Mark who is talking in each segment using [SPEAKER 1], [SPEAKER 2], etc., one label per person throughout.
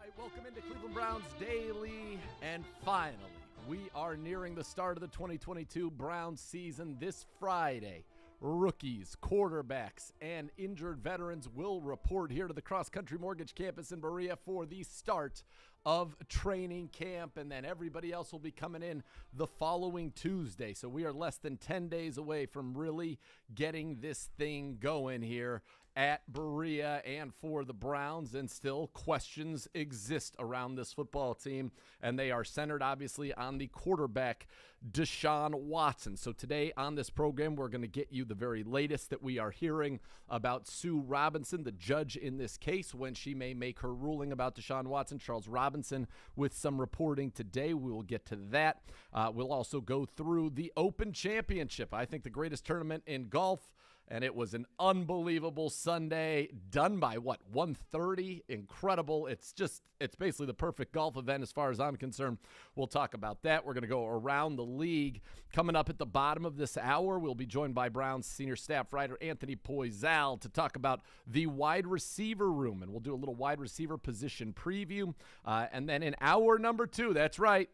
[SPEAKER 1] right, welcome into Cleveland Browns Daily, and finally, we are nearing the start of the 2022 Browns season this Friday. Rookies, quarterbacks, and injured veterans will report here to the Cross Country Mortgage Campus in Berea for the start of training camp, and then everybody else will be coming in the following Tuesday. So we are less than 10 days away from really getting this thing going here at Berea and for the Browns, and still questions exist around this football team, and they are centered obviously on the quarterback, Deshaun Watson. So today on this program, we're going to get you the very latest that we are hearing about Sue Robinson, the judge in this case, when she may make her ruling about Deshaun Watson. Charles Robinson with some reporting today. We will get to that. We'll also go through the Open Championship. I think the greatest tournament in golf, and it was an unbelievable Sunday, done by, 1:30? Incredible. It's basically the perfect golf event as far as I'm concerned. We'll talk about that. We're going to go around the league. Coming up at the bottom of this hour, we'll be joined by Browns senior staff writer Anthony Poisal to talk about the wide receiver room, and we'll do a little wide receiver position preview. And then in hour number 2, that's right,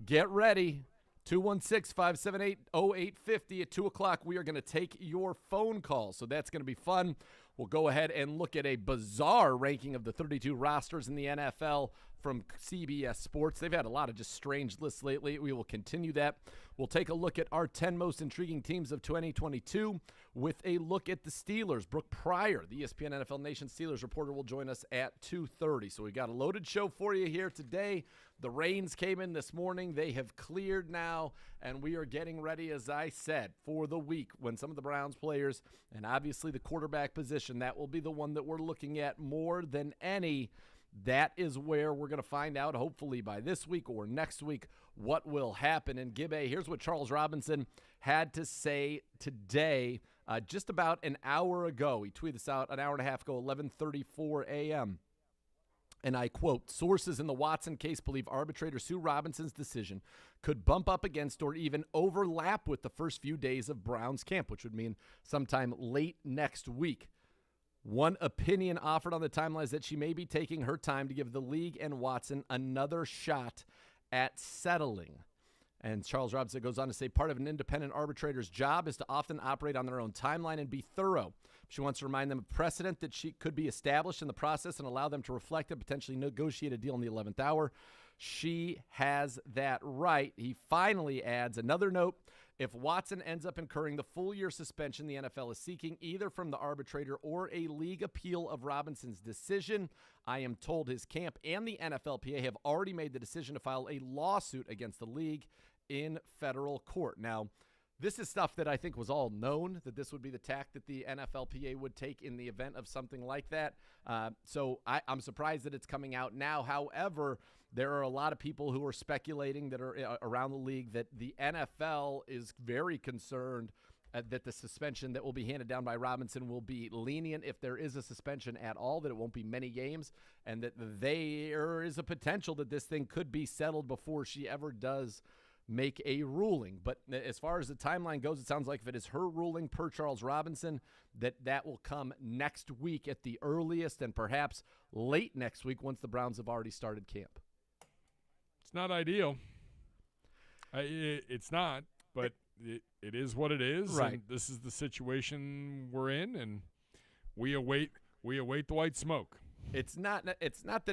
[SPEAKER 1] get ready. 216-578-0850 at 2 o'clock. We are going to take your phone calls, so that's going to be fun. We'll go ahead and look at a bizarre ranking of the 32 rosters in the NFL from CBS Sports. They've had a lot of just strange lists lately. We will continue that. We'll take a look at our 10 most intriguing teams of 2022 with a look at the Steelers. Brooke Pryor, the ESPN NFL Nation Steelers reporter, will join us at 2:30. So we got a loaded show for you here today. The rains came in this morning. They have cleared now, and we are getting ready, as I said, for the week when some of the Browns players, and obviously the quarterback position, that will be the one that we're looking at more than any. That is where we're going to find out, hopefully by this week or next week, what will happen. And Gibbe, here's what Charles Robinson had to say today, just about an hour ago. He tweeted this out an hour and a half ago, 11:34 a.m. And I quote, "Sources in the Watson case believe arbitrator Sue Robinson's decision could bump up against or even overlap with the first few days of Browns camp," which would mean sometime late next week. One opinion offered on the timeline is that she may be taking her time to give the league and Watson another shot at settling. And Charles Robinson goes on to say, part of an independent arbitrator's job is to often operate on their own timeline and be thorough. She wants to remind them of precedent that she could be established in the process and allow them to reflect and potentially negotiate a deal in the 11th hour. She has that right. He finally adds another note. If Watson ends up incurring the full-year suspension the NFL is seeking, either from the arbitrator or a league appeal of Robinson's decision, I am told his camp and the NFLPA have already made the decision to file a lawsuit against the league in federal court. Now, this is stuff that I think was all known, that this would be the tack that the NFLPA would take in the event of something like that. So I'm surprised that it's coming out now. However, there are a lot of people who are speculating that are around the league that the NFL is very concerned that the suspension that will be handed down by Robinson will be lenient if there is a suspension at all, that it won't be many games, and that there is a potential that this thing could be settled before she ever does make a ruling. But as far as the timeline goes, it sounds like if it is her ruling per Charles Robinson, that will come next week at the earliest, and perhaps late next week once the Browns have already started camp.
[SPEAKER 2] It's not ideal. It's not, but it is what it is.
[SPEAKER 1] Right.
[SPEAKER 2] And this is the situation we're in, and we await the white smoke.
[SPEAKER 1] It's not that it's not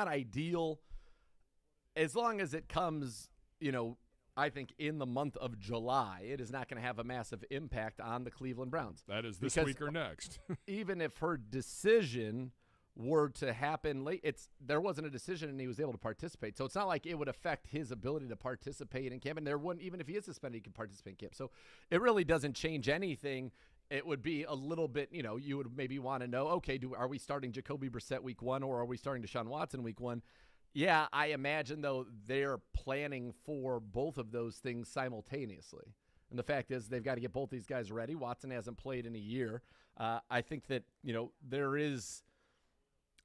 [SPEAKER 1] ideal as long as it comes, I think in the month of July. It is not going to have a massive impact on the Cleveland Browns.
[SPEAKER 2] That is this
[SPEAKER 1] because
[SPEAKER 2] week or next.
[SPEAKER 1] even if her decision were to happen late, there wasn't a decision and he was able to participate. So it's not like it would affect his ability to participate in camp. And there wouldn't, even if he is suspended, he can participate in camp. So it really doesn't change anything. It would be a little bit, you would maybe want to know, okay, are we starting Jacoby Brissett week 1 or are we starting Deshaun Watson week 1? Yeah, I imagine, though, they're planning for both of those things simultaneously. And the fact is they've got to get both these guys ready. Watson hasn't played in a year. I think that,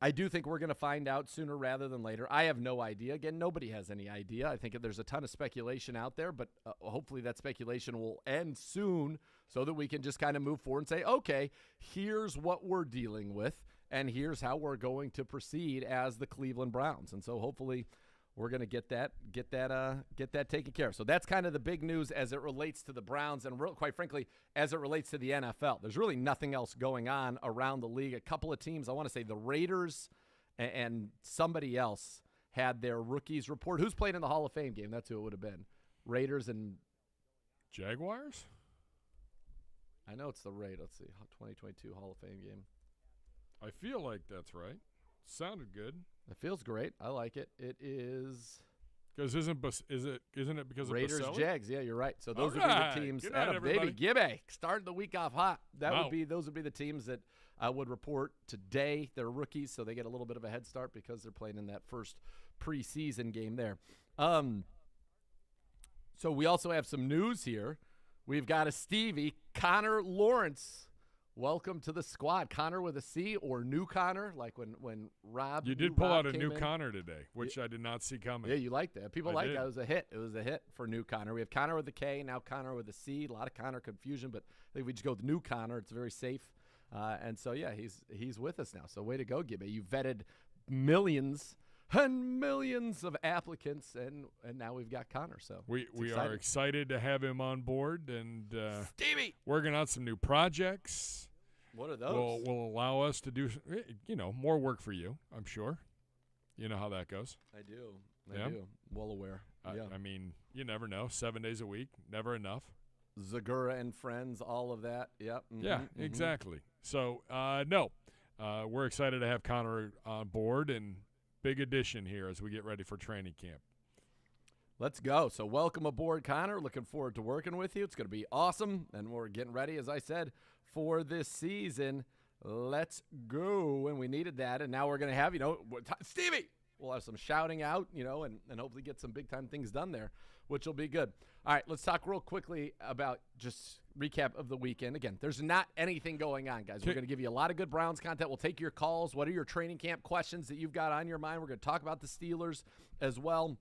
[SPEAKER 1] I do think we're going to find out sooner rather than later. I have no idea. Again, nobody has any idea. I think there's a ton of speculation out there, but hopefully that speculation will end soon so that we can just kind of move forward and say, okay, here's what we're dealing with. and here's how we're going to proceed as the Cleveland Browns. And so hopefully we're going to get that taken care of. So that's kind of the big news as it relates to the Browns and quite frankly, as it relates to the NFL. There's really nothing else going on around the league. A couple of teams, I want to say the Raiders and somebody else had their rookies report. Who's played in the Hall of Fame game? That's who it would have been. Raiders and
[SPEAKER 2] Jaguars?
[SPEAKER 1] I know it's the Raiders. Let's see. 2022 Hall of Fame game.
[SPEAKER 2] I feel like that's right. Sounded good.
[SPEAKER 1] It feels great. I like it. It is
[SPEAKER 2] because isn't it because
[SPEAKER 1] Raiders
[SPEAKER 2] of Baselli?
[SPEAKER 1] Jags? Yeah, you're right. So those
[SPEAKER 2] All
[SPEAKER 1] would
[SPEAKER 2] right.
[SPEAKER 1] be the teams.
[SPEAKER 2] Good night,
[SPEAKER 1] Baby
[SPEAKER 2] everybody.
[SPEAKER 1] Gibby starting the week off hot.
[SPEAKER 2] Wow.
[SPEAKER 1] Those would be the teams that would report today. They're rookies, so they get a little bit of a head start because they're playing in that first preseason game there. So we also have some news here. We've got a Stevie, Connor Lawrence. Welcome to the squad. Connor with a C or New Connor, like when Rob.
[SPEAKER 2] You did pull out a new Connor today, which I did not see coming.
[SPEAKER 1] Yeah, you liked that. People like that. It was a hit. It was a hit for New Connor. We have Connor with a K, now Connor with a C. A lot of Connor confusion, but I think we just go with New Connor. It's very safe. And so, yeah, he's with us now. So way to go, Gibby. You vetted millions and millions of applicants, and now we've got Connor. So
[SPEAKER 2] we are excited to have him on board and
[SPEAKER 1] Stevie
[SPEAKER 2] working on some new projects.
[SPEAKER 1] What are those?
[SPEAKER 2] Will allow us to do more work for you. I'm sure. You know how that goes.
[SPEAKER 1] I do. I do. Well aware. Yeah.
[SPEAKER 2] I mean, you never know. 7 days a week, never enough.
[SPEAKER 1] Zegura and friends, all of that. Yep.
[SPEAKER 2] Yeah, exactly. So we're excited to have Connor on board and big addition here as we get ready for training camp.
[SPEAKER 1] Let's go. So welcome aboard, Connor. Looking forward to working with you. It's going to be awesome, and we're getting ready, as I said, for this season. Let's go. And we needed that, and now we're going to have, Stevie. We'll have some shouting out, and hopefully get some big-time things done there, which will be good. All right, let's talk real quickly about just recap of the weekend. Again, there's not anything going on, guys. We're going to give you a lot of good Browns content. We'll take your calls. What are your training camp questions that you've got on your mind? We're going to talk about the Steelers as well.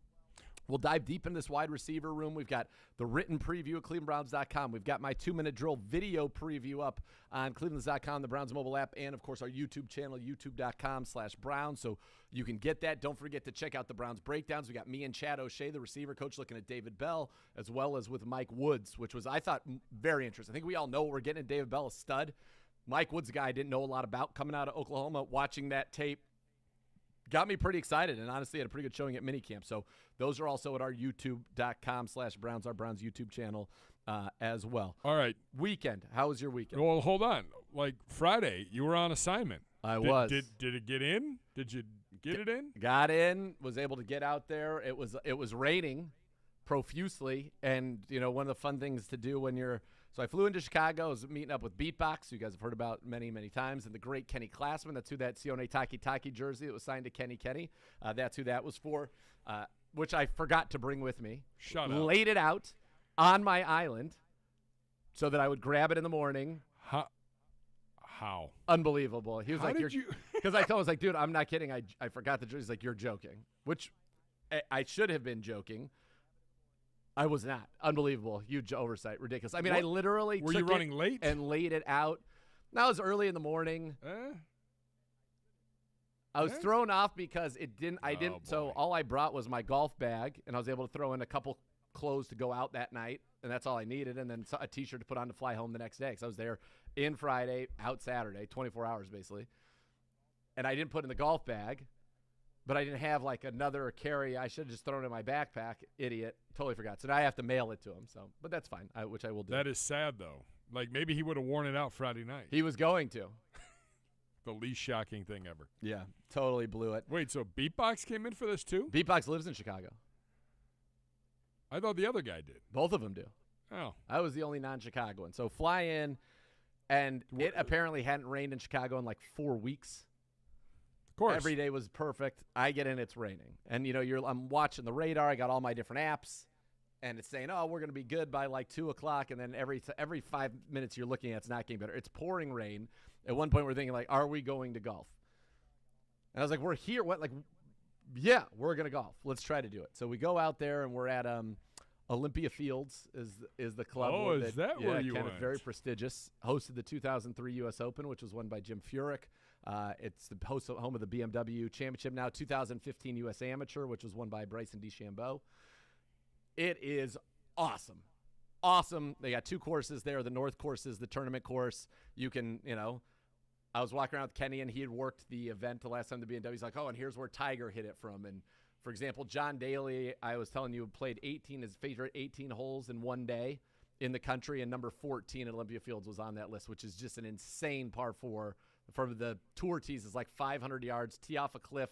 [SPEAKER 1] We'll dive deep in this wide receiver room. We've got the written preview at clevelandbrowns.com. We've got my 2-minute drill video preview up on clevelands.com, the Browns mobile app, and, of course, our YouTube channel, youtube.com/Browns. So you can get that. Don't forget to check out the Browns breakdowns. We got me and Chad O'Shea, the receiver coach, looking at David Bell, as well as with Mike Woods, which was, I thought, very interesting. I think we all know what we're getting. David Bell, a stud. Mike Woods, a guy I didn't know a lot about coming out of Oklahoma, watching that tape. Got me pretty excited, and honestly had a pretty good showing at minicamp. So those are also at our youtube.com/Browns, our Browns YouTube channel as well.
[SPEAKER 2] All right.
[SPEAKER 1] Weekend. How was your weekend?
[SPEAKER 2] Well, hold on. Like Friday, you were on assignment.
[SPEAKER 1] I was.
[SPEAKER 2] Did it get in? Did you get it in?
[SPEAKER 1] Got in. Was able to get out there. It was raining profusely, and one of the fun things to do when you're. So I flew into Chicago. I was meeting up with Beatbox, who you guys have heard about many, many times, and the great Kenny Classman. That's who that Sione Taki Taki jersey that was signed to Kenny. That's who that was for, which I forgot to bring with me.
[SPEAKER 2] Shut up.
[SPEAKER 1] Laid it out on my island so that I would grab it in the morning.
[SPEAKER 2] How?
[SPEAKER 1] Unbelievable. He was
[SPEAKER 2] How
[SPEAKER 1] like,
[SPEAKER 2] did you?
[SPEAKER 1] Because I told him, I was like, dude, I'm not kidding. I forgot the jersey. He's like, you're joking, which I should have been joking. I was not. Unbelievable. Huge oversight. Ridiculous. I mean, I literally
[SPEAKER 2] were
[SPEAKER 1] took
[SPEAKER 2] you running
[SPEAKER 1] it
[SPEAKER 2] late
[SPEAKER 1] and laid it out. That was early in the morning. I was thrown off because it didn't. I didn't.
[SPEAKER 2] Boy.
[SPEAKER 1] So all I brought was my golf bag, and I was able to throw in a couple clothes to go out that night, and that's all I needed, and then a T-shirt to put on to fly home the next day. Because I was there in Friday, out Saturday, 24 hours basically, and I didn't put in the golf bag. But I didn't have, like, another carry. I should have just thrown it in my backpack. Idiot. Totally forgot. So now I have to mail it to him. But that's fine, which I will do.
[SPEAKER 2] That is sad, though. Like, maybe he would have worn it out Friday night.
[SPEAKER 1] He was going to.
[SPEAKER 2] The least shocking thing ever.
[SPEAKER 1] Yeah, totally blew it.
[SPEAKER 2] Wait, so Beatbox came in for this, too?
[SPEAKER 1] Beatbox lives in Chicago.
[SPEAKER 2] I thought the other guy did.
[SPEAKER 1] Both of them do.
[SPEAKER 2] Oh.
[SPEAKER 1] I was the only non-Chicagoan. So fly in, and it apparently hadn't rained in Chicago in, like, 4 weeks.
[SPEAKER 2] Of course.
[SPEAKER 1] Every day was perfect. I get in, it's raining. And, I'm watching the radar. I got all my different apps. And it's saying, oh, we're going to be good by like 2 o'clock. And then every 5 minutes you're looking at, it's not getting better. It's pouring rain. At one point we're thinking, like, are we going to golf? And I was like, we're here. What? Like, yeah, we're going to golf. Let's try to do it. So we go out there, and we're at Olympia Fields is the club.
[SPEAKER 2] Oh, is that where you
[SPEAKER 1] went?
[SPEAKER 2] went?
[SPEAKER 1] Very prestigious. Hosted the 2003 U.S. Open, which was won by Jim Furyk. It's the home of the BMW Championship now, 2015 U.S. Amateur, which was won by Bryson DeChambeau. It is awesome. Awesome. They got 2 courses there. The North course is the tournament course. You can, I was walking around with Kenny, and he had worked the event the last time the BMW. He's like, oh, and here's where Tiger hit it from. And, for example, John Daly, I was telling you, played his favorite 18 holes in one day in the country, and number 14 at Olympia Fields was on that list, which is just an insane par 4. From the tour tees is like 500 yards, tee off a cliff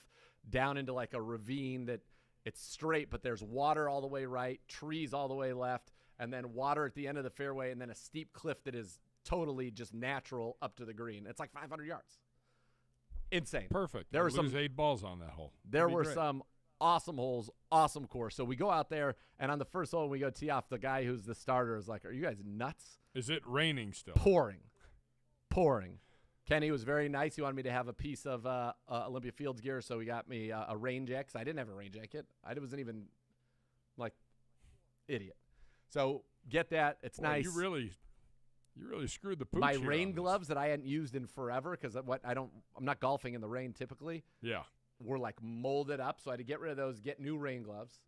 [SPEAKER 1] down into like a ravine that it's straight, but there's water all the way right, trees all the way left, and then water at the end of the fairway, and then a steep cliff that is totally just natural up to the green. It's like 500 yards. Insane.
[SPEAKER 2] Perfect.
[SPEAKER 1] There were
[SPEAKER 2] lose 8 balls on that hole.
[SPEAKER 1] There were some awesome holes, awesome course. So we go out there, and on the first hole, we go tee off. The guy who's the starter is like, are you guys nuts?
[SPEAKER 2] Is it raining still?
[SPEAKER 1] Pouring. Kenny was very nice. He wanted me to have a piece of Olympia Fields gear, so he got me a rain jacket. I didn't have a rain jacket. I wasn't even, idiot. So get that. It's nice.
[SPEAKER 2] You really screwed the pooch.
[SPEAKER 1] My rain gloves that I hadn't used in forever because I'm not golfing in the rain typically.
[SPEAKER 2] Yeah.
[SPEAKER 1] Were molded up, so I had to get rid of those, get new rain gloves.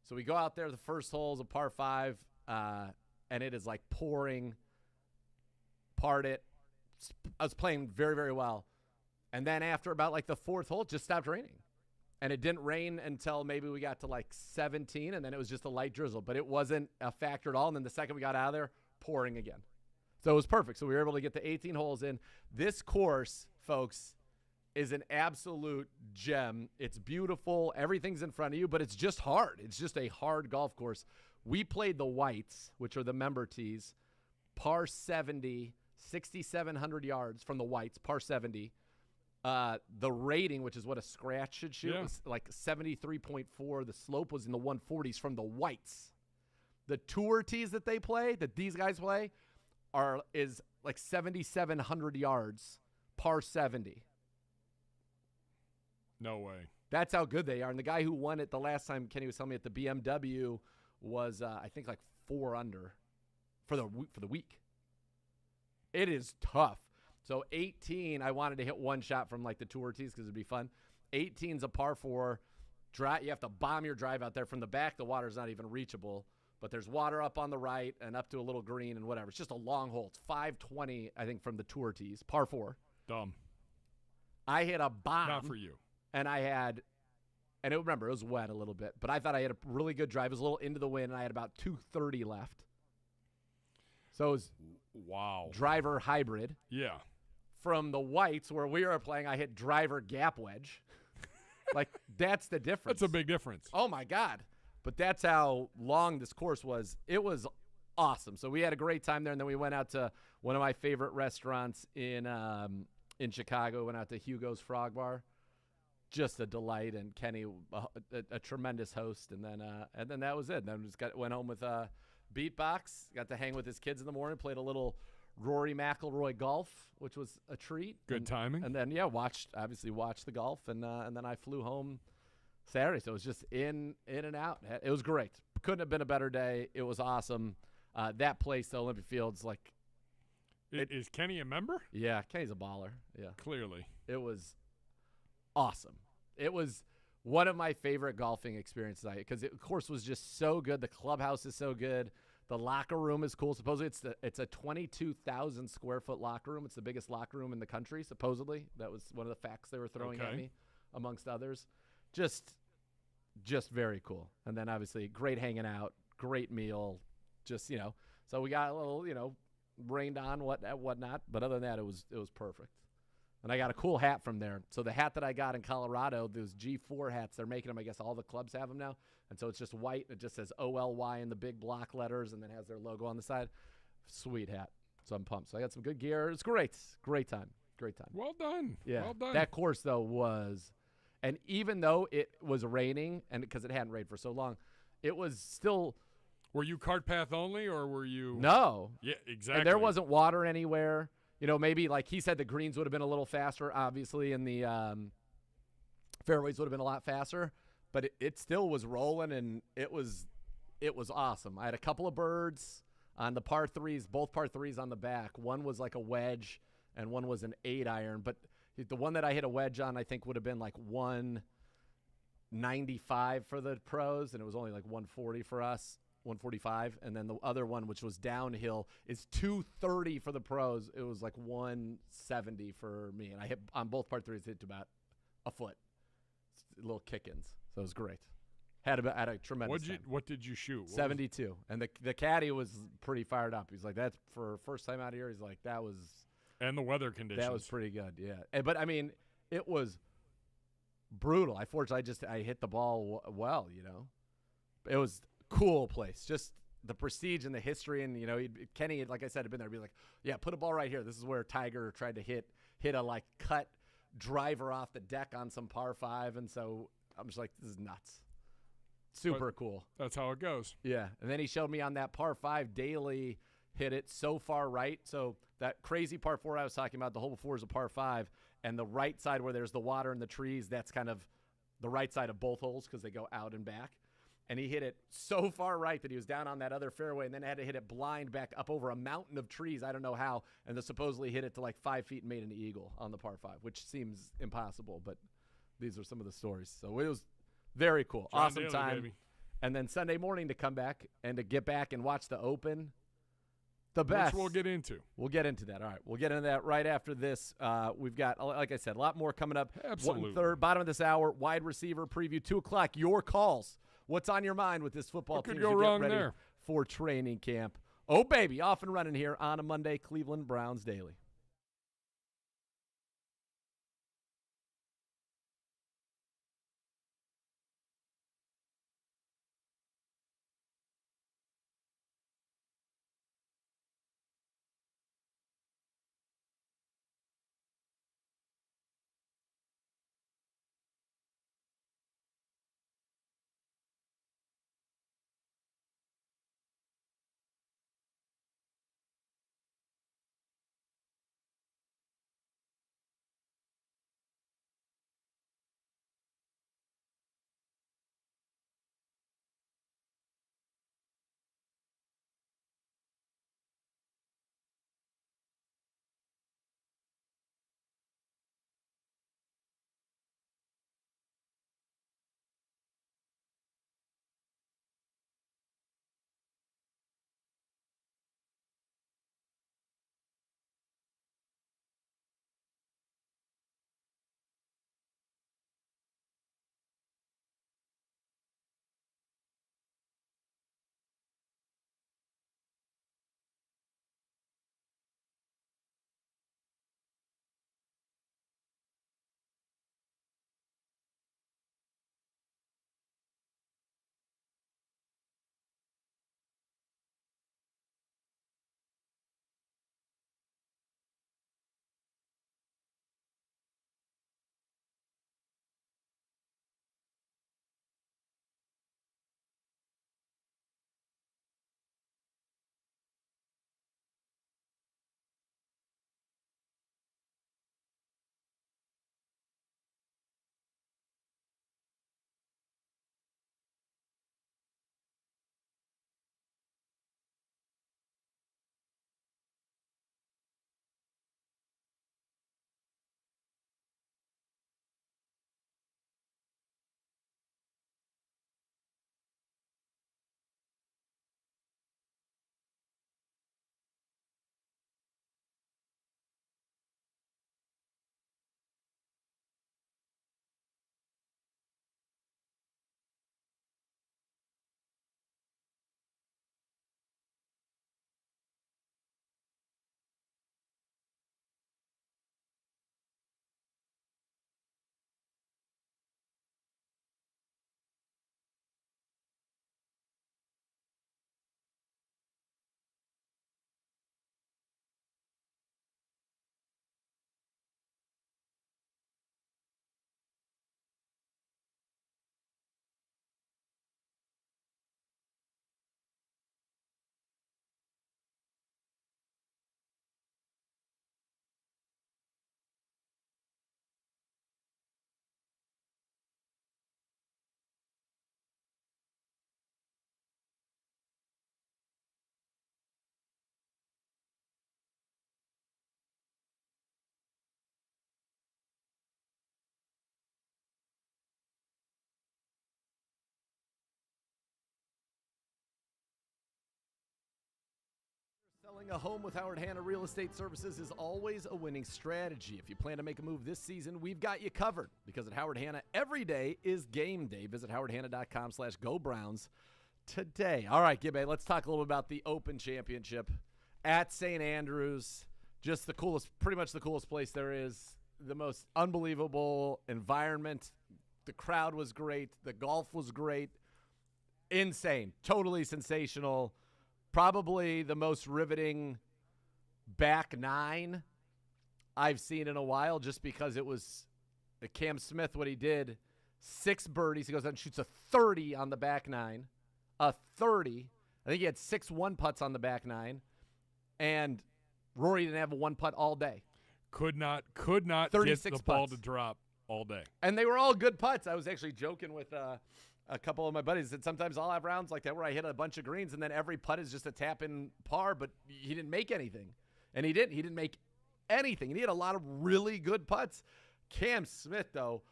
[SPEAKER 1] So we go out there. The first hole is a par 5, and it is pouring. Part it. I was playing very, very well. And then after about the 4th hole, it just stopped raining. And it didn't rain until maybe we got to 17, and then it was just a light drizzle. But it wasn't a factor at all. And then the second we got out of there, pouring again. So it was perfect. So we were able to get the 18 holes in. This course, folks, is an absolute gem. It's beautiful. Everything's in front of you, but it's just hard. It's just a hard golf course. We played the whites, which are the member tees, par 70, 6,700 yards from the whites, par 70. The rating, which is what a scratch should shoot, was 73.4. The slope was in the 140s from the whites. The tour tees that they play, that these guys play, is 7,700 yards, par 70.
[SPEAKER 2] No way.
[SPEAKER 1] That's how good they are. And the guy who won it the last time, Kenny was telling me, at the BMW was, I think, 4 under for the week. It is tough. So 18, I wanted to hit one shot from the tour tees because it'd be fun. 18's a par 4. You have to bomb your drive out there. From the back, the water's not even reachable. But there's water up on the right and up to a little green and whatever. It's just a long hole. It's 520, I think, from the tour tees. Par 4.
[SPEAKER 2] Dumb.
[SPEAKER 1] I hit a bomb.
[SPEAKER 2] Not for you.
[SPEAKER 1] And it was wet a little bit. But I thought I had a really good drive. It was a little into the wind, and I had about 230 left. So it was driver hybrid.
[SPEAKER 2] Yeah.
[SPEAKER 1] From the whites, where we were playing, I hit driver gap wedge. That's the difference.
[SPEAKER 2] That's a big difference.
[SPEAKER 1] Oh, my God. But that's how long this course was. It was awesome. So we had a great time there, and then we went out to one of my favorite restaurants in Chicago. Went out to Hugo's Frog Bar. Just a delight, and Kenny, a tremendous host. And then that was it. Then just went home with Beatbox. Got to hang with his kids in the morning. Played a little Rory McIlroy golf, which was a treat.
[SPEAKER 2] Good timing.
[SPEAKER 1] And then watched the golf, and then I flew home Saturday. So it was just in and out. It was great. Couldn't have been a better day. It was awesome. That place, the Olympia Fields,
[SPEAKER 2] is Kenny a member?
[SPEAKER 1] Yeah, Kenny's a baller. Yeah,
[SPEAKER 2] clearly.
[SPEAKER 1] It was awesome. It was one of my favorite golfing experiences because the course was just so good. The clubhouse is so good. The locker room is cool. Supposedly it's a 22,000 square foot locker room. It's the biggest locker room in the country, supposedly. That was one of the facts they were throwing at me, amongst others. Just very cool. And then obviously great hanging out, great meal. Just, so we got a little, rained on whatnot. But other than that, it was perfect. And I got a cool hat from there. So the hat that I got in Colorado, those G4 hats, they're making them. I guess all the clubs have them now. And so it's just white. It just says OLY in the big block letters and then has their logo on the side. Sweet hat. So I'm pumped. So I got some good gear. It's great. Great time.
[SPEAKER 2] Well done.
[SPEAKER 1] Yeah.
[SPEAKER 2] Well done.
[SPEAKER 1] That course, though, was – and even though it was raining, and because it hadn't rained for so long, it was still –
[SPEAKER 2] Were you cart path only or were you –
[SPEAKER 1] No.
[SPEAKER 2] Yeah, exactly.
[SPEAKER 1] And there wasn't water anywhere. Maybe he said the greens would have been a little faster, obviously, and the fairways would have been a lot faster. But it still was rolling, and it was awesome. I had a couple of birds on the par 3s, both par 3s on the back. One was like a wedge, and one was an 8-iron. But The one that I hit a wedge on, I think, would have been like 195 for the pros, and it was only like 140 for us, 145. And then the other one, which was downhill, is 230 for the pros. It was like 170 for me, and I hit on both part threes, hit to about a foot, little kick-ins. So it was great. Had a tremendous time.
[SPEAKER 2] What did you shoot?
[SPEAKER 1] 72, and the caddy was pretty fired up. He's like, "That's for first time out here." He's like, "That was."
[SPEAKER 2] And the weather conditions.
[SPEAKER 1] That was pretty good, yeah. But I mean, it was brutal. I hit the ball well, you know. It was a cool place. Just the prestige and the history, and you know, Kenny, like I said, had been there. Be like, yeah, put a ball right here. This is where Tiger tried to hit a like cut driver off the deck on some par 5, and so I'm just like, this is nuts. Super cool.
[SPEAKER 2] That's how it goes.
[SPEAKER 1] Yeah, and then he showed me on that par 5, Daly hit it so far right. So that crazy par 4 I was talking about, the hole before is a par 5, and the right side where there's the water and the trees, that's kind of the right side of both holes because they go out and back. And he hit it so far right that he was down on that other fairway, and then had to hit it blind back up over a mountain of trees. I don't know how, and then supposedly hit it to like 5 feet and made an eagle on the par 5, which seems impossible, but these are some of the stories. So it was very cool.
[SPEAKER 2] John
[SPEAKER 1] Awesome
[SPEAKER 2] Daly,
[SPEAKER 1] time.
[SPEAKER 2] baby.
[SPEAKER 1] And then Sunday morning to come back and to get back and watch the Open. The best.
[SPEAKER 2] Which we'll get into.
[SPEAKER 1] We'll get into that. All right. We'll get into that right after this. We've got, like I said, a lot more coming up.
[SPEAKER 2] Absolutely.
[SPEAKER 1] 1/3, bottom of this hour, wide receiver preview, 2 o'clock. Your calls. What's on your mind with this football team?
[SPEAKER 2] What could go wrong
[SPEAKER 1] ready
[SPEAKER 2] there?
[SPEAKER 1] For training camp. Oh, baby. Off and running here on a Monday, Cleveland Browns Daily. Selling a home with Howard Hanna Real Estate Services is always a winning strategy. If you plan to make a move this season, we've got you covered, because at Howard Hanna, every day is game day. Visit howardhanna.com/GoBrowns today. All right, Gibbe, let's talk a little bit about the Open Championship at St. Andrews. Just the coolest, pretty much the coolest place there is. The most unbelievable environment. The crowd was great. The golf was great. Insane. Totally sensational. Probably the most riveting back nine I've seen in a while, just because it was Cam Smith, what he did, 6 birdies. He goes out and shoots a 30 on the back nine. A 30. I think he had 6 one-putts on the back nine. And Rory didn't have a one-putt all day.
[SPEAKER 2] Could not get the ball to drop all day.
[SPEAKER 1] And they were all good putts. I was actually joking with a couple of my buddies that sometimes I'll have rounds like that where I hit a bunch of greens and then every putt is just a tap in par, but he didn't make anything. And he didn't. He didn't make anything. And he had a lot of really good putts. Cam Smith, though,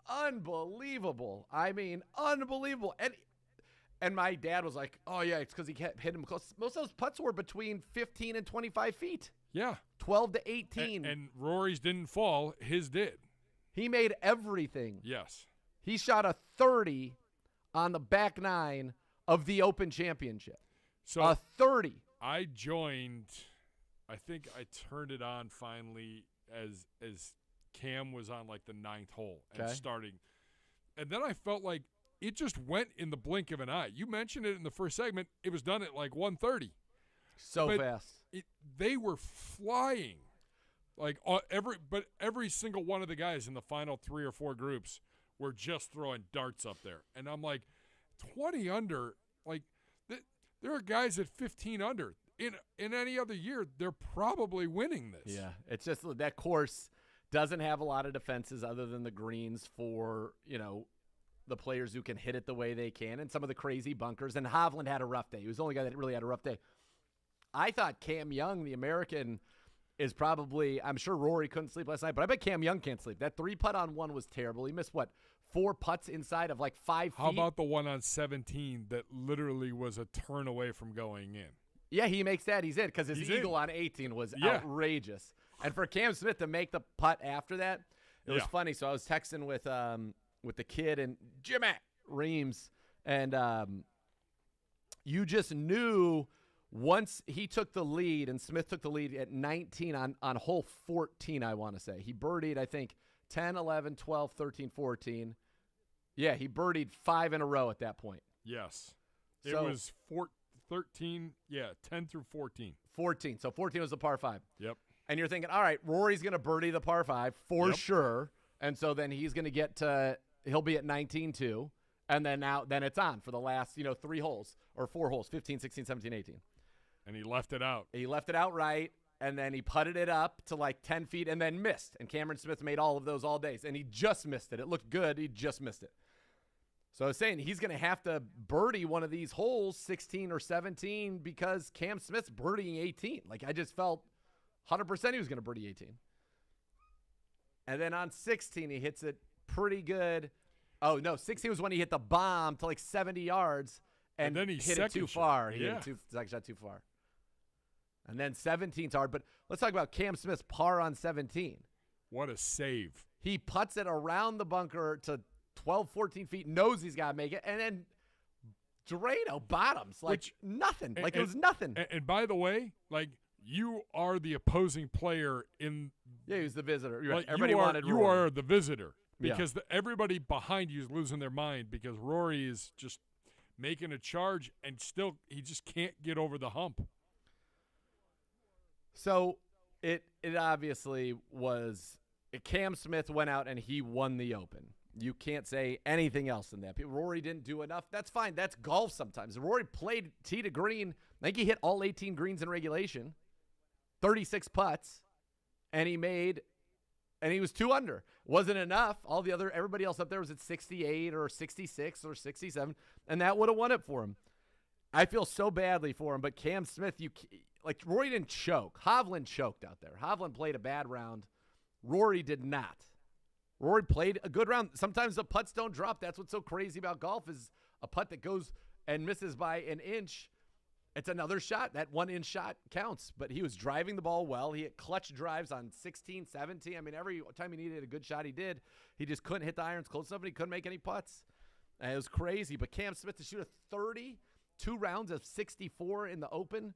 [SPEAKER 1] unbelievable. I mean, unbelievable. And my dad was like, oh, yeah, it's because he kept hitting him close. Most of those putts were between 15 and 25 feet.
[SPEAKER 2] Yeah.
[SPEAKER 1] 12 to 18.
[SPEAKER 2] And Rory's didn't fall. His did.
[SPEAKER 1] He made everything.
[SPEAKER 2] Yes.
[SPEAKER 1] He shot a 30 on the back nine of the Open Championship.
[SPEAKER 2] So
[SPEAKER 1] a 30.
[SPEAKER 2] I joined, I think I turned it on finally as Cam was on like the 9th hole and starting. And then I felt like it just went in the blink of an eye. You mentioned it in the first segment. It was done at like 1:30.
[SPEAKER 1] So fast.
[SPEAKER 2] They were flying. Like every single one of the guys in the final 3 or 4 groups were just throwing darts up there. And I'm like, 20 under, like there are guys at 15 under. In any other year, they're probably winning this.
[SPEAKER 1] Yeah, it's just that course doesn't have a lot of defenses other than the greens for, the players who can hit it the way they can and some of the crazy bunkers. And Hovland had a rough day. He was the only guy that really had a rough day. I thought Cam Young, the American, is probably, I'm sure Rory couldn't sleep last night, but I bet Cam Young can't sleep. That 3-putt on one was terrible. He missed, 4 putts inside of like 5 feet?
[SPEAKER 2] How about the one on 17 that literally was a turn away from going in?
[SPEAKER 1] Yeah, he makes that. He's in because his eagle on 18 was outrageous. And for Cam Smith to make the putt after that, it was funny. So I was texting with the kid and Jimmy Reams, and you just knew once he took the lead and Smith took the lead at 19 on hole 14, I want to say. He birdied, I think, 10, 11, 12, 13, 14. Yeah, he birdied 5 in a row at that point.
[SPEAKER 2] Yes. It was 13, 10 through 14.
[SPEAKER 1] 14. So 14 was the par 5.
[SPEAKER 2] Yep.
[SPEAKER 1] And you're thinking, all right, Rory's going to birdie the par 5 for sure. And so then he's going to get to – he'll be at 19 too. And then it's on for the last, 3 holes or 4 holes, 15, 16, 17, 18.
[SPEAKER 2] And he left it out.
[SPEAKER 1] He left it out right, and then he putted it up to like 10 feet and then missed. And Cameron Smith made all of those all days, and he just missed it. It looked good. He just missed it. So I was saying he's going to have to birdie one of these holes, 16 or 17, because Cam Smith's birdieing 18. Like, I just felt 100% he was going to birdie 18. And then on 16, he hits it pretty good. Oh, no, 16 was when he hit the bomb to like 70 yards and
[SPEAKER 2] then he
[SPEAKER 1] hit it too far. He hit it second shot too far. And then 17's hard. But let's talk about Cam Smith's par on 17.
[SPEAKER 2] What a save.
[SPEAKER 1] He putts it around the bunker to 12, 14 feet, knows he's got to make it, and then Drano bottoms nothing. It was nothing.
[SPEAKER 2] And by the way, you are the opposing player in.
[SPEAKER 1] Yeah, he was the visitor.
[SPEAKER 2] Everybody wanted Rory. You are the visitor because everybody behind you is losing their mind because Rory is just making a charge and still he just can't get over the hump.
[SPEAKER 1] So it obviously was. Cam Smith went out and he won the Open. You can't say anything else than that. Rory didn't do enough. That's fine. That's golf sometimes. Rory played tee to green. I think he hit all 18 greens in regulation, 36 putts, and he was 2 under. Wasn't enough. Everybody else up there was at 68 or 66 or 67, and that would have won it for him. I feel so badly for him, but Cam Smith, Rory didn't choke. Hovland choked out there. Hovland played a bad round. Rory did not. Rory played a good round. Sometimes the putts don't drop. That's what's so crazy about golf is a putt that goes and misses by an inch It's another shot. That one-in shot counts. But he was driving the ball well. He hit clutch drives on 16, 17. I mean, every time he needed a good shot, he did. He just couldn't hit the irons close enough, and he couldn't make any putts. And it was crazy. But Cam Smith to shoot a 30, 2 rounds of 64 in the Open,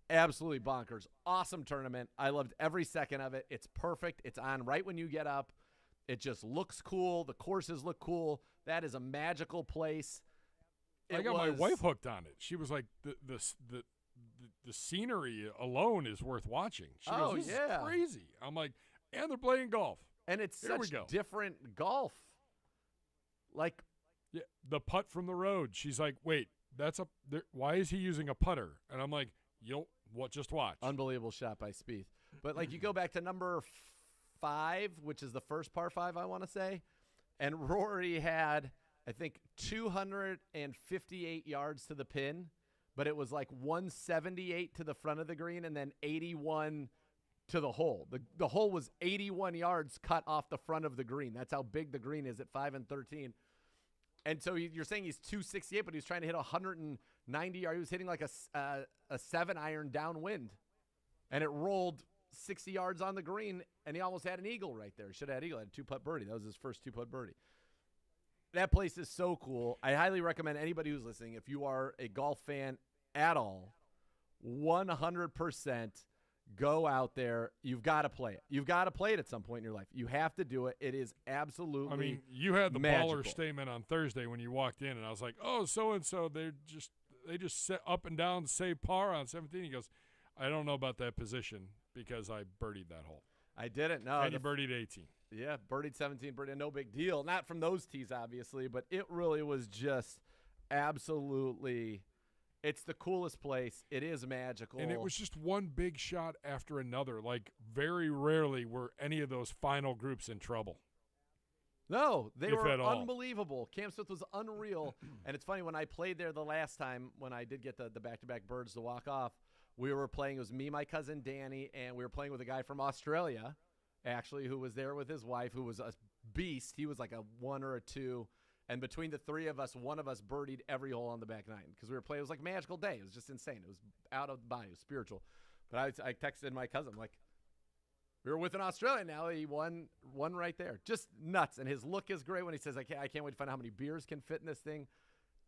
[SPEAKER 1] absolutely bonkers. Awesome tournament. I loved every second of it. It's perfect. It's on right when you get up. It just looks cool. The courses look cool. That is a magical place.
[SPEAKER 2] I got my wife hooked on it. She was like, the scenery alone is worth watching. She goes, this is crazy. I'm like, and they're playing golf.
[SPEAKER 1] And it's such different golf. Like,
[SPEAKER 2] yeah, the putt from the road. She's like, wait, why is he using a putter? And I'm like, just watch.
[SPEAKER 1] Unbelievable shot by Spieth. But like, you go back to number 5, which is the first par 5, I want to say, and Rory had, I think, 258 yards to the pin, but it was like 178 to the front of the green and then 81 to the hole. The hole was 81 yards cut off the front of the green. That's how big the green is at 5 and 13. And so you're saying he's 268, but he's trying to hit 190 yards. He was hitting like a 7-iron downwind, and it rolled 60 yards on the green, and he almost had an eagle right there. He should have had an eagle. He had a 2-putt birdie. That was his first 2-putt birdie. That place is so cool. I highly recommend anybody who's listening, if you are a golf fan at all, 100% go out there. You've got to play it. You've got to play it at some point in your life. You have to do it. It is absolutely magical.
[SPEAKER 2] I mean, you had the baller statement on Thursday when you walked in, and I was like, oh, so-and-so, they just set up and down to save par on 17. He goes, I don't know about that position because I birdied that hole.
[SPEAKER 1] I didn't. No.
[SPEAKER 2] And you birdied 18.
[SPEAKER 1] Yeah, birdied 17, birdied, no big deal. Not from those tees, obviously, but it really was just absolutely, it's the coolest place. It is magical.
[SPEAKER 2] And it was just one big shot after another. Like, very rarely were any of those final groups in trouble.
[SPEAKER 1] No, they were unbelievable. Cam Smith was unreal. And it's funny, when I played there the last time, when I did get the back-to-back birds to walk off, we were playing, it was me, my cousin Danny, and we were playing with a guy from Australia, actually, who was there with his wife, who was a beast. He was like a 1 or a 2. And between the three of us, one of us birdied every hole on the back 9 because we were playing. It was like a magical day. It was just insane. It was out of the body. It was spiritual. But I texted my cousin, like, we were with an Australian now. He won right there. Just nuts. And his look is great when he says, I can't wait to find out how many beers can fit in this thing.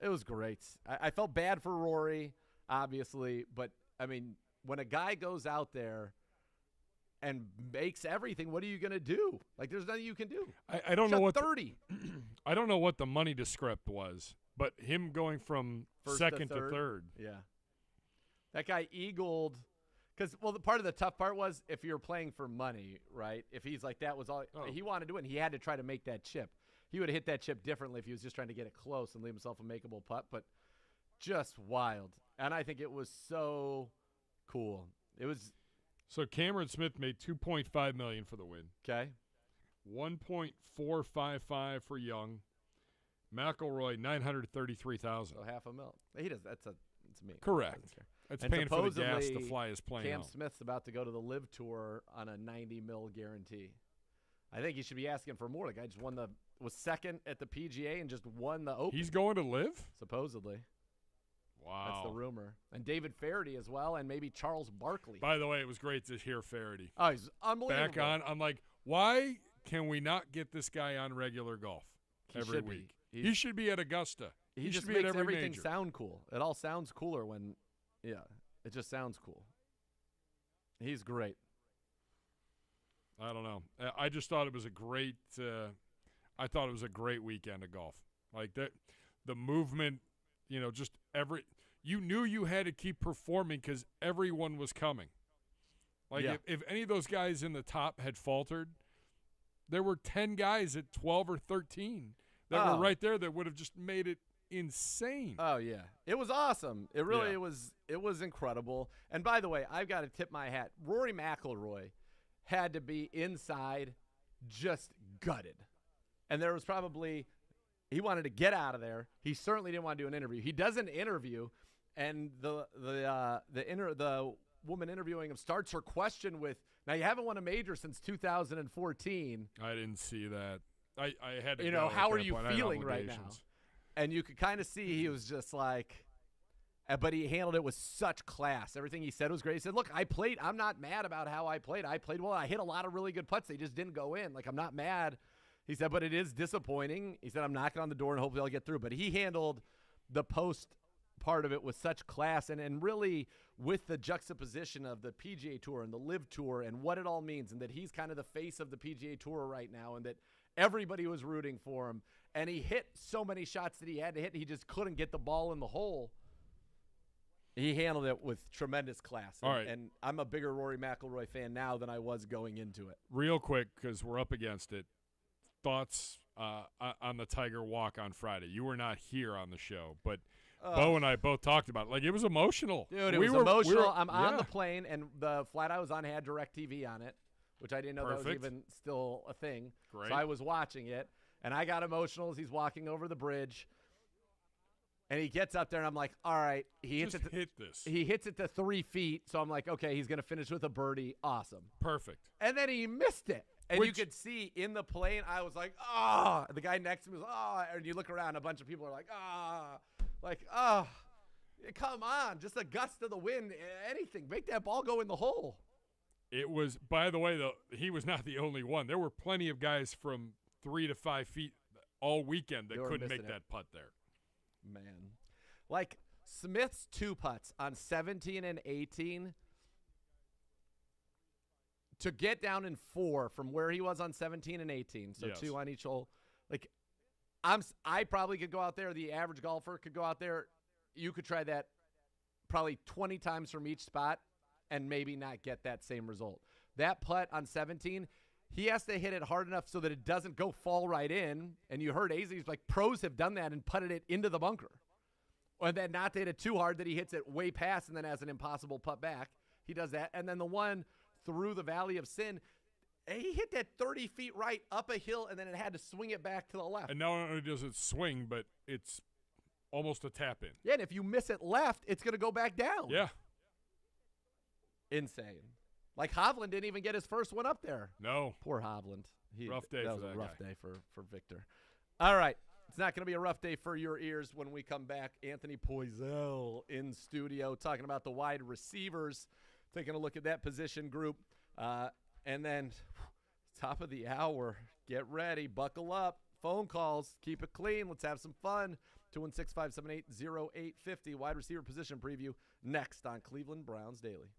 [SPEAKER 1] It was great. I felt bad for Rory, obviously. But, I mean, when a guy goes out there and makes everything, what are you going to do? Like, there's nothing you can do.
[SPEAKER 2] I don't know what
[SPEAKER 1] 30.
[SPEAKER 2] I don't know what the money to script was, but him going from second to third.
[SPEAKER 1] Yeah. That guy eagled. Because, well, the part of the tough part was if you're playing for money, right? If he's like, that was all he wanted to win, he had to try to make that chip. He would have hit that chip differently if he was just trying to get it close and leave himself a makeable putt, but just wild. And I think it was so cool. It was.
[SPEAKER 2] So Cameron Smith made $2.5 million for the win.
[SPEAKER 1] Okay.
[SPEAKER 2] $1.455 for Young. McIlroy $933,000.
[SPEAKER 1] So $500,000. He does. It's me.
[SPEAKER 2] Correct. It's paying for the gas to fly his plane.
[SPEAKER 1] Cam
[SPEAKER 2] out.
[SPEAKER 1] Smith's about to go to the Live Tour on a $90 million guarantee. I think he should be asking for more. The guy just was second at the PGA and just won the Open.
[SPEAKER 2] He's going to Live?
[SPEAKER 1] Supposedly.
[SPEAKER 2] Wow.
[SPEAKER 1] That's the rumor. And David Faraday as well, and maybe Charles Barkley.
[SPEAKER 2] By the way, it was great to hear Faraday.
[SPEAKER 1] Oh, he's unbelievable.
[SPEAKER 2] Back on. I'm like, why can we not get this guy on regular golf every week? He should be at Augusta.
[SPEAKER 1] He just
[SPEAKER 2] should be
[SPEAKER 1] makes
[SPEAKER 2] at every
[SPEAKER 1] everything
[SPEAKER 2] major.
[SPEAKER 1] sound cool. It all sounds cooler when, it just sounds cool. He's great.
[SPEAKER 2] I don't know. I just thought it was a great I thought it was a great weekend of golf. Like the movement, just you knew you had to keep performing because everyone was coming. Like if any of those guys in the top had faltered, there were 10 guys at 12 or 13 that were right there that would have just made it insane.
[SPEAKER 1] Oh yeah, it was awesome. It really was. It was incredible. And by the way, I've got to tip my hat. Rory McIlroy had to be inside, just gutted. And there was probably he wanted to get out of there. He certainly didn't want to do an interview. He does an interview, and the woman interviewing him starts her question with, "Now you haven't won a major since 2014."
[SPEAKER 2] I didn't see that. I had to
[SPEAKER 1] how are you feeling right now? And you could kind of see he was just like, but he handled it with such class. Everything he said was great. He said, look, I'm not mad about how I played. I played well. I hit a lot of really good putts. They just didn't go in. Like, I'm not mad. He said, but it is disappointing. He said, I'm knocking on the door and hopefully I'll get through. But he handled the post part of it with such class and really with the juxtaposition of the PGA Tour and the Live Tour and what it all means, and that he's kind of the face of the PGA Tour right now, and that everybody was rooting for him. And he hit so many shots that he had to hit, and he just couldn't get the ball in the hole. He handled it with tremendous class.
[SPEAKER 2] All right.
[SPEAKER 1] And I'm a bigger Rory McIlroy fan now than I was going into it.
[SPEAKER 2] Real quick, because we're up against it, thoughts on the Tiger walk on Friday. You were not here on the show, but Beau and I both talked about it. Like, it was emotional.
[SPEAKER 1] Dude, it was emotional. I'm on the plane, and the flight I was on had DirecTV on it, which I didn't know that was even still a thing.
[SPEAKER 2] Great.
[SPEAKER 1] So I was watching it, and I got emotional as he's walking over the bridge. And he gets up there, and I'm like, all right. He hits it to 3 feet, so I'm like, okay, he's going to finish with a birdie. Awesome.
[SPEAKER 2] Perfect.
[SPEAKER 1] And then he missed it. And you could see in the plane, I was like, ah. Oh. The guy next to me was, oh. And you look around, a bunch of people are like, ah. Oh. Like, oh. Come on. Just a gust of the wind, anything. Make that ball go in the hole.
[SPEAKER 2] It was, by the way, though, he was not the only one. There were plenty of guys from 3 to 5 feet all weekend that couldn't make that putt there.
[SPEAKER 1] Man. Like, Smith's 2 putts on 17 and 18 to get down in 4 from where he was on 17 and 18, so yes. 2 on each hole. Like, I probably could go out there. The average golfer could go out there. You could try that probably 20 times from each spot and maybe not get that same result. That putt on 17, he has to hit it hard enough so that it doesn't go fall right in. And you heard Aziz, like, pros have done that and putted it into the bunker. Or then not to hit it too hard that he hits it way past and then has an impossible putt back. He does that. And then the one through the Valley of Sin, he hit that 30 feet right up a hill, and then it had to swing it back to the left.
[SPEAKER 2] And not only does it swing, but it's almost a tap in.
[SPEAKER 1] Yeah, and if you miss it left, it's going to go back down.
[SPEAKER 2] Yeah.
[SPEAKER 1] Insane. Like, Hovland didn't even get his first one up there.
[SPEAKER 2] No.
[SPEAKER 1] Poor Hovland.
[SPEAKER 2] Rough day
[SPEAKER 1] that
[SPEAKER 2] for that
[SPEAKER 1] was a rough
[SPEAKER 2] guy.
[SPEAKER 1] day for Victor. All right. It's not going to be a rough day for your ears when we come back. Anthony Poisel in studio talking about the wide receivers, taking a look at that position group. And then top of the hour, get ready, buckle up, phone calls, keep it clean. Let's have some fun. 216-578-0850, wide receiver position preview next on Cleveland Browns Daily.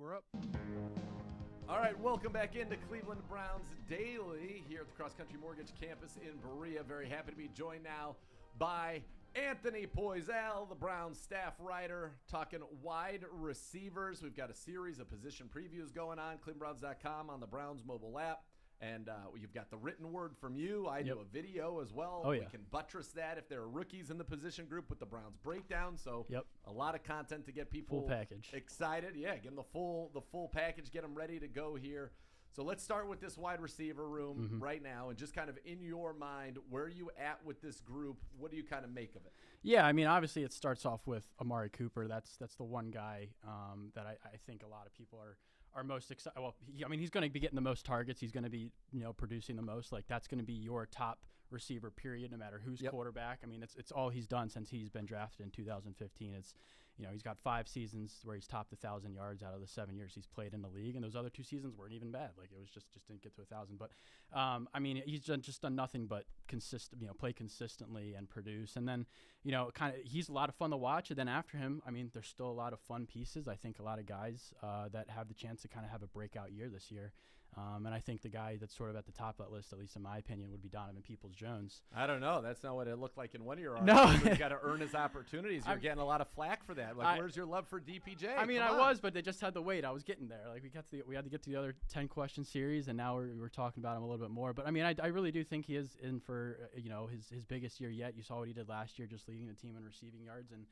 [SPEAKER 3] We're up.
[SPEAKER 1] All right, welcome back into Cleveland Browns Daily here at the Cross Country Mortgage Campus in Berea. Very happy to be joined now by Anthony Poisal, the Browns staff writer, talking wide receivers. We've got a series of position previews going on, clevelandbrowns.com, on the Browns mobile app. And you've got the written word from you. I do a video as well.
[SPEAKER 4] Oh, yeah.
[SPEAKER 1] We can buttress that if there are rookies in the position group with the Browns breakdown. So a lot of content to get people
[SPEAKER 4] full package
[SPEAKER 1] excited. Yeah, get them the full package, get them ready to go here. So let's start with this wide receiver room right now, and just kind of in your mind, where are you at with this group? What do you kind of make of it?
[SPEAKER 4] Yeah, I mean, obviously it starts off with Amari Cooper. That's the one guy that I think a lot of people are most excited. Well, he's going to be getting the most targets. He's going to be, producing the most. Like, that's going to be your top receiver, period, no matter who's quarterback. I mean, it's all he's done since he's been drafted in 2015. It's, he's got 5 seasons where he's topped 1,000 yards out of the 7 years he's played in the league, and those other 2 seasons weren't even bad. Like, it was just didn't get to 1,000. But I mean, he's just done nothing but play consistently and produce. And then, he's a lot of fun to watch. And then after him, I mean, there's still a lot of fun pieces. I think a lot of guys that have the chance to kind of have a breakout year this year. And I think the guy that's sort of at the top of that list, at least in my opinion, would be Donovan Peoples-Jones.
[SPEAKER 1] I don't know. That's not what it looked like in one of your
[SPEAKER 4] No.
[SPEAKER 1] articles. He's got to earn his opportunities. You're getting a lot of flack for that. Like, where's your love for DPJ?
[SPEAKER 4] I mean,
[SPEAKER 1] Come
[SPEAKER 4] I
[SPEAKER 1] on.
[SPEAKER 4] was, but they just had to wait. I was getting there. Like, we had to get to the other 10-question series, and now we're talking about him a little bit more. But, I mean, I really do think he is in for, his biggest year yet. You saw what he did last year, just leading the team in receiving yards. And,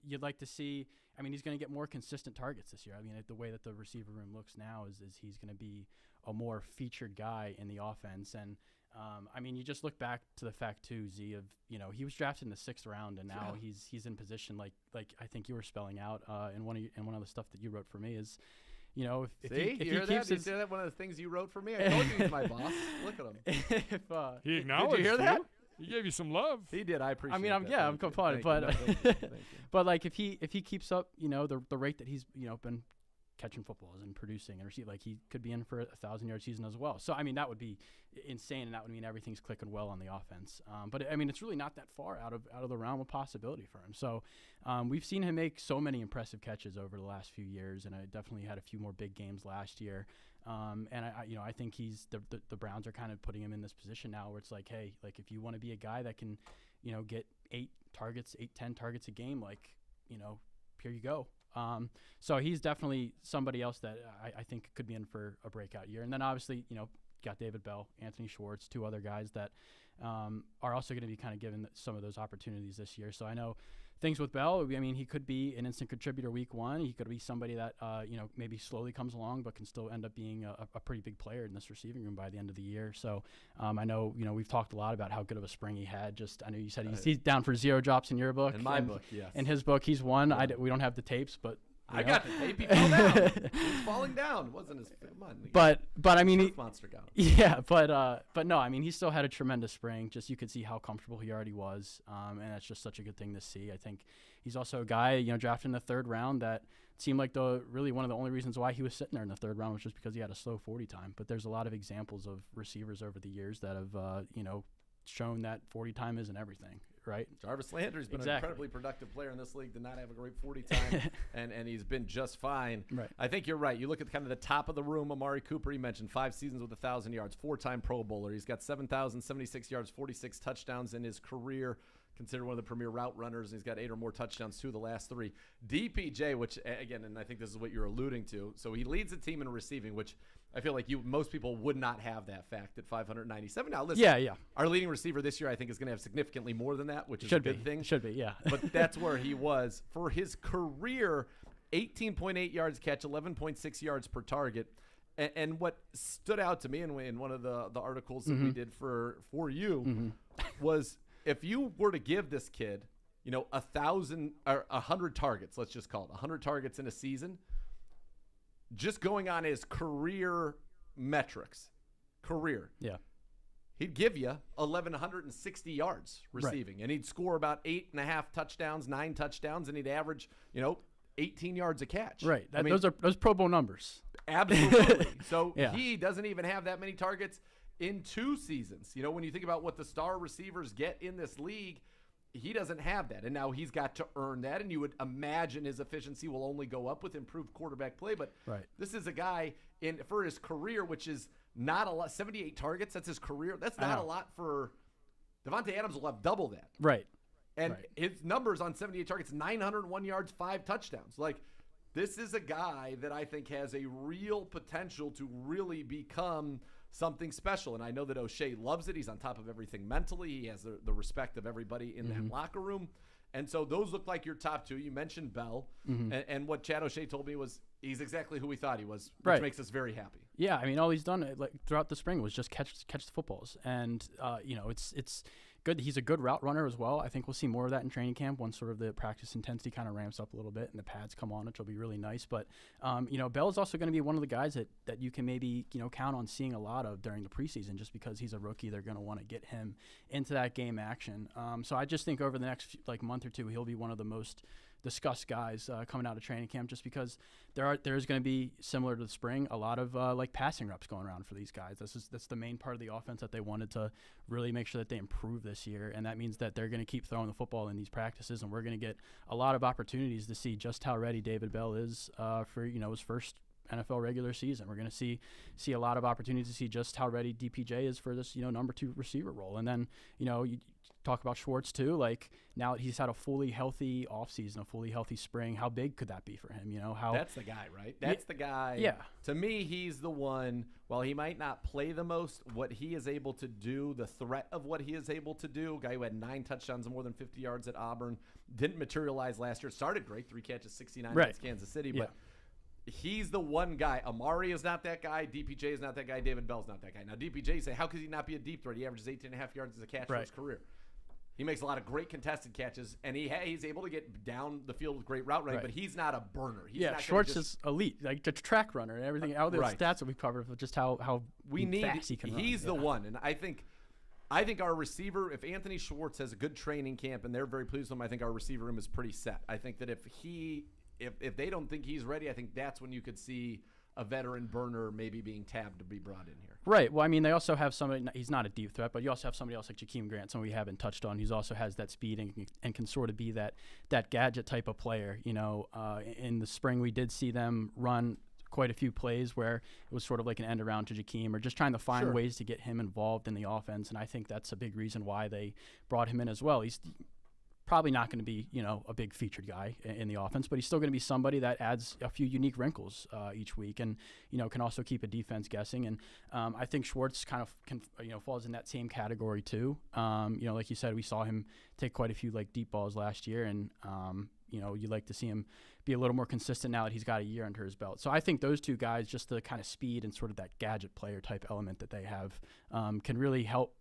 [SPEAKER 4] you'd like to see – I mean, he's going to get more consistent targets this year. I mean, the way that the receiver room looks now is he's going to be a more featured guy in the offense. And, I mean, you just look back to the fact, too, Z, of, he was drafted in the 6th round, and now he's in position like I think you were spelling out in one of the stuff that you wrote for me is, if
[SPEAKER 1] See,
[SPEAKER 4] he
[SPEAKER 1] you hear
[SPEAKER 4] keeps
[SPEAKER 1] that? You hear that? One of the things you wrote for me? I told you he's my boss. Look at him.
[SPEAKER 2] He acknowledged
[SPEAKER 1] Did you hear that?
[SPEAKER 2] He gave you some love.
[SPEAKER 1] He did. I appreciate.
[SPEAKER 4] I mean,
[SPEAKER 1] that.
[SPEAKER 4] I'm compliant, but but like if he keeps up, the rate that he's been catching footballs and producing and receiving, like he could be in for a 1,000-yard season as well. So I mean, that would be insane, and that would mean everything's clicking well on the offense. But I mean, it's really not that far out of the realm of possibility for him. So we've seen him make so many impressive catches over the last few years, and I definitely had a few more big games last year. And I think the Browns are kind of putting him in this position now where it's like, hey, like if you want to be a guy that can, get 10 targets a game, like, here you go. So he's definitely somebody else that I think could be in for a breakout year. And then obviously, got David Bell, Anthony Schwartz, 2 other guys that are also going to be kind of given some of those opportunities this year. So I know things with Bell, I mean, he could be an instant contributor week 1. He could be somebody that, maybe slowly comes along but can still end up being a pretty big player in this receiving room by the end of the year. So I know, we've talked a lot about how good of a spring he had. I know you said he's down for 0 drops in your book.
[SPEAKER 1] In my book, yes.
[SPEAKER 4] In his book, he's won.
[SPEAKER 1] Yeah.
[SPEAKER 4] We don't have the tapes, but
[SPEAKER 1] I got the tape. He fell down. He was falling down. Wasn't his? Come on.
[SPEAKER 4] But I mean,
[SPEAKER 1] monster got him.
[SPEAKER 4] Yeah, but no, I mean, he still had a tremendous spring. Just you could see how comfortable he already was, and that's just such a good thing to see. I think he's also a guy, drafted in the 3rd round that seemed like really one of the only reasons why he was sitting there in the 3rd round was just because he had a slow 40 time. But there's a lot of examples of receivers over the years that have shown that 40 time isn't everything. Right,
[SPEAKER 1] Jarvis Landry's been an incredibly productive player in this league. Did not have a great 40 time, and he's been just fine.
[SPEAKER 4] Right.
[SPEAKER 1] I think you're right. You look at kind of the top of the room. Amari Cooper, you mentioned 5 seasons with 1,000 yards, 4-time Pro Bowler. He's got 7,076 yards, 46 touchdowns in his career. Considered one of the premier route runners, and he's got 8 or more touchdowns, 2 of the last 3. DPJ, which again, and I think this is what you're alluding to. So he leads the team in receiving, which I feel like most people would not have that fact at 597. Now, listen,
[SPEAKER 4] yeah.
[SPEAKER 1] Our leading receiver this year, I think, is going to have significantly more than that, which is a good thing.
[SPEAKER 4] Should be, yeah.
[SPEAKER 1] But that's where he was for his career: 18.8 yards catch, 11.6 yards per target. And what stood out to me in one of the articles that we did for you was, if you were to give this kid, 1,000 or 100 targets, let's just call it 100 targets in a season, just going on his career metrics, he'd give you 1,160 yards receiving, and he'd score about 8.5 touchdowns, 9 touchdowns, and he'd average, 18 yards a catch.
[SPEAKER 4] Right. Those Pro Bowl numbers.
[SPEAKER 1] Absolutely. So he doesn't even have that many targets in 2 seasons. When you think about what the star receivers get in this league, he doesn't have that, and now he's got to earn that, and you would imagine his efficiency will only go up with improved quarterback play. But this is a guy for his career, which is not a lot. 78 targets, that's his career. That's not a lot for Devontae Adams. Will have double that.
[SPEAKER 4] Right.
[SPEAKER 1] And his numbers on 78 targets, 901 yards, 5 touchdowns. Like, this is a guy that I think has a real potential to really become something special. And I know that O'Shea loves it. He's on top of everything mentally. He has the respect of everybody in that locker room. And so those look like your top two. You mentioned Bell. And what Chad O'Shea told me was he's exactly who we thought he was, which makes us very happy.
[SPEAKER 4] Yeah, I mean, all he's done throughout the spring was just catch the footballs. And, it's good. He's a good route runner as well. I think we'll see more of that in training camp once sort of the practice intensity kind of ramps up a little bit and the pads come on, which will be really nice. But, Bell is also going to be one of the guys that you can maybe, count on seeing a lot of during the preseason just because he's a rookie. They're going to want to get him into that game action. So I just think over the next month or two, he'll be one of the most discussed guys coming out of training camp just because there's going to be, similar to the spring, a lot of passing reps going around for these guys. That's the main part of the offense that they wanted to really make sure that they improve this year, and that means that they're going to keep throwing the football in these practices, and we're going to get a lot of opportunities to see just how ready David Bell is for his first NFL regular season. We're going to see a lot of opportunities to see just how ready DPJ is for this number 2 receiver role, and then you talk about Schwartz too. Like, now that he's had a fully healthy offseason, a fully healthy spring, how big could that be for him?
[SPEAKER 1] That's the guy, right? That's the guy.
[SPEAKER 4] Yeah.
[SPEAKER 1] To me, he's the one. While he might not play the most, what he is able to do, the threat of what he is able to do. A guy who had 9 touchdowns and more than 50 yards at Auburn, didn't materialize last year. Started great, 3 catches, 69 against Kansas City, but he's the one guy. Amari is not that guy. DPJ is not that guy. David Bell's not that guy. Now, DPJ, say, how could he not be a deep threat? He averages 18.5 yards as a catch for his career. He makes a lot of great contested catches, and he's able to get down the field with great route running, but he's not a burner. He's not
[SPEAKER 4] Schwartz is elite, like the track runner and everything. All the stats that we've covered of just how fast he can run.
[SPEAKER 1] He's the one, and I think our receiver, if Anthony Schwartz has a good training camp and they're very pleased with him, I think our receiver room is pretty set. I think that if they don't think he's ready, I think that's when you could see a veteran burner maybe being tabbed to be brought in here.
[SPEAKER 4] Right. Well, I mean, they also have somebody, he's not a deep threat, but you also have somebody else like Jakeem Grant, someone we haven't touched on, who also has that speed and can sort of be that gadget type of player. In the spring, we did see them run quite a few plays where it was sort of like an end around to Jakeem or just trying to find ways to get him involved in the offense. And I think that's a big reason why they brought him in as well. He's probably not going to be, a big featured guy in the offense, but he's still going to be somebody that adds a few unique wrinkles each week and, can also keep a defense guessing. And I think Schwartz kind of falls in that same category too. Like you said, we saw him take quite a few deep balls last year, and, you'd like to see him be a little more consistent now that he's got a year under his belt. So I think those two guys, just the kind of speed and sort of that gadget player type element that they have, can really help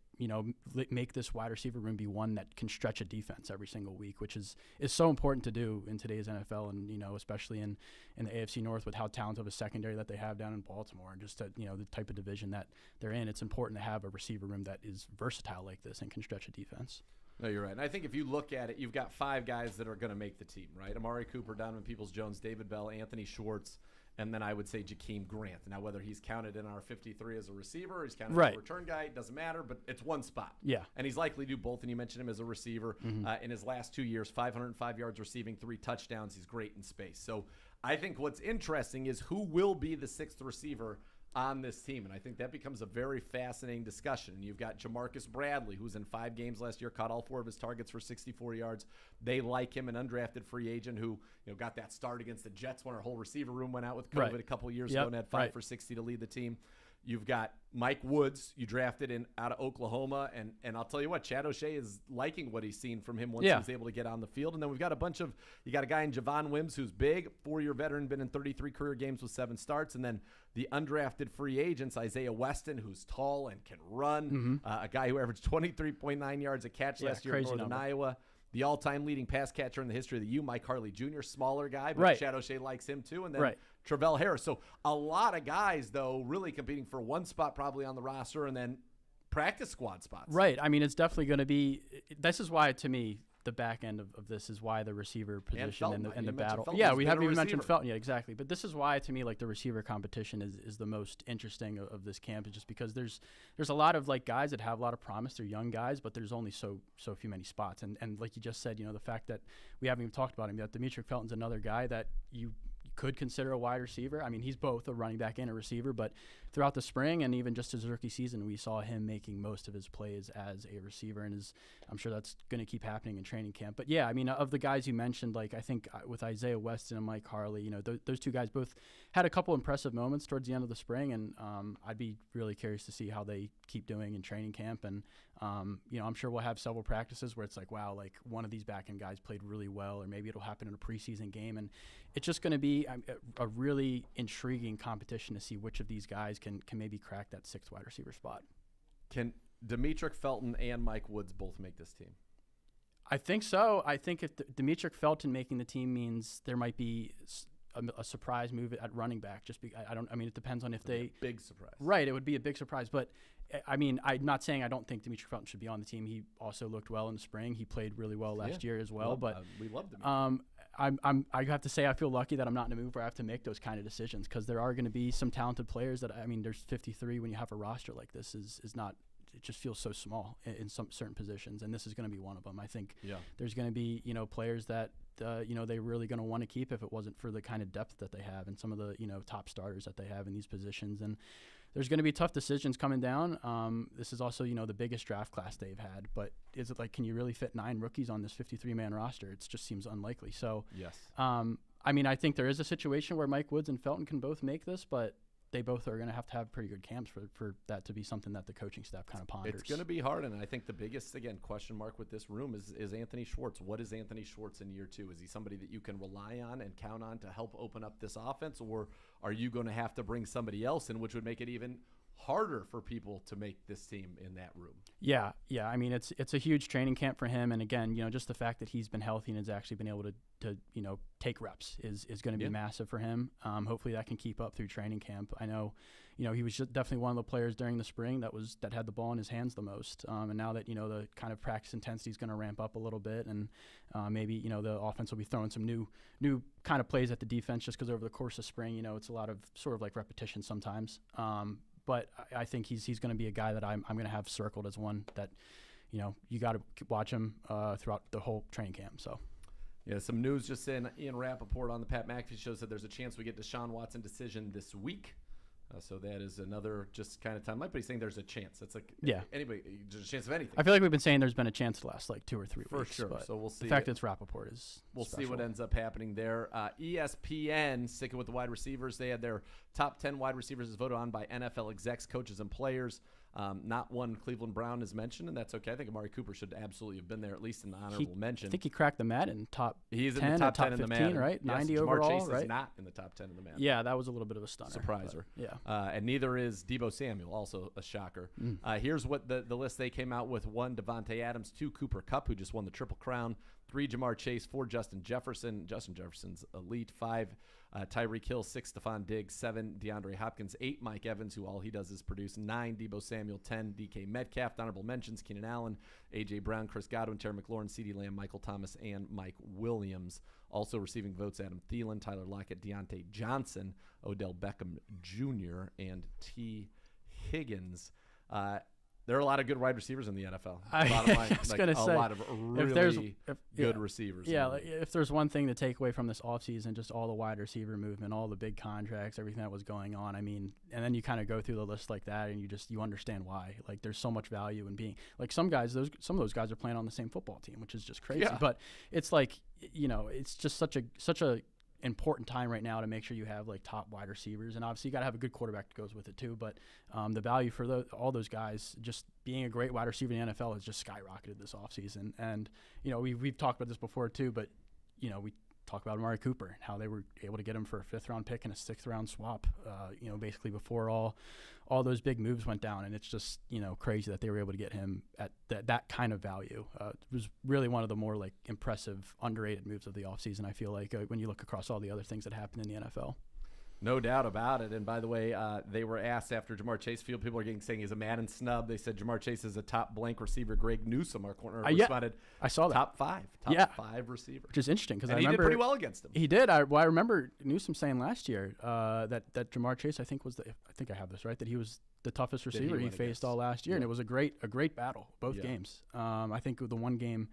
[SPEAKER 4] make this wide receiver room be one that can stretch a defense every single week, which is so important to do in today's NFL, and especially in the AFC North with how talented of a secondary that they have down in Baltimore, and just the type of division that they're in. It's important to have a receiver room that is versatile like this and can stretch a defense.
[SPEAKER 1] No, you're right. And I think if you look at it, you've got 5 guys that are going to make the team, right? Amari Cooper, Donovan Peoples-Jones, David Bell, Anthony Schwartz, and then I would say Jakeem Grant. Now, whether he's counted in our 53 as a receiver or he's counted as a return guy, it doesn't matter, but it's one spot.
[SPEAKER 4] Yeah.
[SPEAKER 1] And he's likely to do both, and you mentioned him as a receiver. In his last 2 years, 505 yards receiving, 3 touchdowns. He's great in space. So I think what's interesting is who will be the 6th receiver on this team, and I think that becomes a very fascinating discussion. And you've got Jamarcus Bradley, who's in 5 games last year, caught all 4 of his targets for 64 yards. They like him, an undrafted free agent who got that start against the Jets when our whole receiver room went out with COVID a couple of years ago and had 5 for 60 to lead the team. You've got Mike Woods, you drafted out of Oklahoma, and I'll tell you what, Chad O'Shea is liking what he's seen from him once he's able to get on the field. And then we've got you got a guy in Javon Wims who's big, 4-year veteran, been in 33 career games with 7 starts, and then the undrafted free agents, Isaiah Weston, who's tall and can run, a guy who averaged 23.9 yards a catch last year in Northern Iowa. The all-time leading pass catcher in the history of the U, Mike Harley Jr., smaller guy, but Chad O'Shea likes him too. And then Travell Harris. So a lot of guys, though, really competing for one spot probably on the roster and then practice squad spots.
[SPEAKER 4] Right. I mean, it's definitely going to be – this is why, to me, the back end of this is why the receiver position and the battle.
[SPEAKER 1] Felton
[SPEAKER 4] Yeah, we haven't even
[SPEAKER 1] receiver.
[SPEAKER 4] mentioned Felton. Yeah, exactly. But this is why, to me, like the receiver competition is the most interesting of this camp, is just because there's a lot of like guys that have a lot of promise. They're young guys, but there's only so few many spots. And like you just said, the fact that we haven't even talked about him yet. Demetric Felton's another guy that you could consider a wide receiver. I mean, he's both a running back and a receiver, but throughout the spring and even just his rookie season, we saw him making most of his plays as a receiver, and I'm sure that's going to keep happening in training camp. But yeah, I mean, of the guys you mentioned, like I think with Isaiah Weston and Mike Harley, those two guys both had a couple impressive moments towards the end of the spring, and I'd be really curious to see how they keep doing in training camp. And I'm sure we'll have several practices where it's like, wow, like one of these back-end guys played really well, or maybe it'll happen in a preseason game, and it's just going to be a really intriguing competition to see which of these guys can maybe crack that sixth wide receiver spot. Can
[SPEAKER 1] Demetric Felton and Mike Woods both make this team?
[SPEAKER 4] I think so. I think if Demetric Felton making the team means there might be a surprise move at running back. It depends on if
[SPEAKER 1] big surprise.
[SPEAKER 4] Right, it would be a big surprise. But I mean, I'm not saying I don't think Demetric Felton should be on the team. He also looked well in the spring. He played really well last year as well.
[SPEAKER 1] We loved him.
[SPEAKER 4] I have to say I feel lucky that I'm not in a move where I have to make those kind of decisions, because there are going to be some talented players that, I mean, there's 53 when you have a roster like this is not. It just feels so small in some certain positions, and this is going to be one of them. I think there's going to be players that they're really going to want to keep if it wasn't for the kind of depth that they have and some of the top starters that they have in these positions. And there's going to be tough decisions coming down. This is also the biggest draft class they've had, but is it like, can you really fit 9 rookies on this 53-man roster? It just seems unlikely. So
[SPEAKER 1] yes,
[SPEAKER 4] I mean, I think there is a situation where Mike Woods and Felton can both make this, but they both are going to have pretty good camps for that to be something that the coaching staff kind of ponders.
[SPEAKER 1] It's going to be hard, and I think the biggest, again, question mark with this room is Anthony Schwartz. What is Anthony Schwartz in year 2? Is he somebody that you can rely on and count on to help open up this offense, or are you going to have to bring somebody else in, which would make it even harder for people to make this team in that room?
[SPEAKER 4] Yeah. I mean, it's a huge training camp for him, and again, just the fact that he's been healthy and has actually been able to take reps is going to be massive for him. Hopefully that can keep up through training camp. I know, he was definitely one of the players during the spring that had the ball in his hands the most. And now that the kind of practice intensity is going to ramp up a little bit, and maybe the offense will be throwing some new kind of plays at the defense, just because over the course of spring, it's a lot of sort of like repetition sometimes. But I think he's going to be a guy that I'm going to have circled as one that, you got to watch him throughout the whole training camp. So.
[SPEAKER 1] Yeah, some news just in. Ian Rappaport on the Pat McAfee show said there's a chance we get Deshaun Watson decision this week. So that is another just kind of time. But he's saying there's a chance. That's like anybody. There's a chance of anything.
[SPEAKER 4] I feel like we've been saying there's been a chance the last like 2 or 3 weeks.
[SPEAKER 1] For sure. So we'll see.
[SPEAKER 4] The fact that it's Rappaport is
[SPEAKER 1] we'll
[SPEAKER 4] special.
[SPEAKER 1] see what ends up happening there. ESPN, sticking with the wide receivers, they had their top 10 wide receivers as voted on by NFL execs, coaches, and players. Not one Cleveland Brown is mentioned, and that's okay. I think Amari Cooper should absolutely have been there, at least in the honorable mention.
[SPEAKER 4] I think he cracked the Madden top 10.
[SPEAKER 1] He's in the top 10
[SPEAKER 4] in
[SPEAKER 1] the
[SPEAKER 4] 15,
[SPEAKER 1] Madden.
[SPEAKER 4] right?
[SPEAKER 1] Yes,
[SPEAKER 4] 90
[SPEAKER 1] Jamar
[SPEAKER 4] overall,
[SPEAKER 1] Chase
[SPEAKER 4] right?
[SPEAKER 1] is not in the top 10 in the Madden.
[SPEAKER 4] Yeah, that was a little bit of a stunner.
[SPEAKER 1] Surpriser.
[SPEAKER 4] Yeah.
[SPEAKER 1] And neither is Deebo Samuel, also a shocker. Here's what the list they came out with. 1, Devontae Adams. 2, Cooper Kupp, who just won the Triple Crown. 3, Jamar Chase. 4, Justin Jefferson. Justin Jefferson's elite. 5, Tyreek Hill. 6, Stephon Diggs. 7, DeAndre Hopkins. 8, Mike Evans, who all he does is produce. 9, Deebo Samuel. 10, DK Metcalf. Honorable mentions, Keenan Allen, A.J. Brown, Chris Godwin, Terry McLaurin, CeeDee Lamb, Michael Thomas, and Mike Williams. Also receiving votes, Adam Thielen, Tyler Lockett, Deontay Johnson, Odell Beckham Jr., and T. Higgins. There are a lot of good wide receivers in the NFL. Bottom line,
[SPEAKER 4] I was going to say,
[SPEAKER 1] a lot of really good receivers.
[SPEAKER 4] Yeah, like if there's one thing to take away from this offseason, just all the wide receiver movement, all the big contracts, everything that was going on. I mean, and then you kind of go through the list like that, and you understand why. Like, there's so much value in being like some of those guys are playing on the same football team, which is just crazy.
[SPEAKER 1] Yeah.
[SPEAKER 4] But it's like it's just such a important time right now to make sure you have like top wide receivers, and obviously you got to have a good quarterback that goes with it too. But the value for all those guys just being a great wide receiver in the NFL has just skyrocketed this offseason. And we've talked about this before too, but we talk about Amari Cooper and how they were able to get him for a 5th round pick and a 6th round swap, basically before all those big moves went down. And it's just, crazy that they were able to get him at that kind of value. It was really one of the more like impressive, underrated moves of the offseason, I feel like, when you look across all the other things that happened in the NFL.
[SPEAKER 1] No doubt about it. And by the way, they were asked after Jamar Chase Field. People are saying he's a Madden snub. They said Jamar Chase is a top blank receiver. Greg Newsome, our corner, responded.
[SPEAKER 4] I saw that.
[SPEAKER 1] Top five receiver,
[SPEAKER 4] which is interesting because I
[SPEAKER 1] remember he
[SPEAKER 4] remember
[SPEAKER 1] did pretty well against him.
[SPEAKER 4] He did. I remember Newsome saying last year that Jamar Chase, I think I have this right, that he was the toughest receiver he faced all last year, and it was a great battle both games. I think the one game.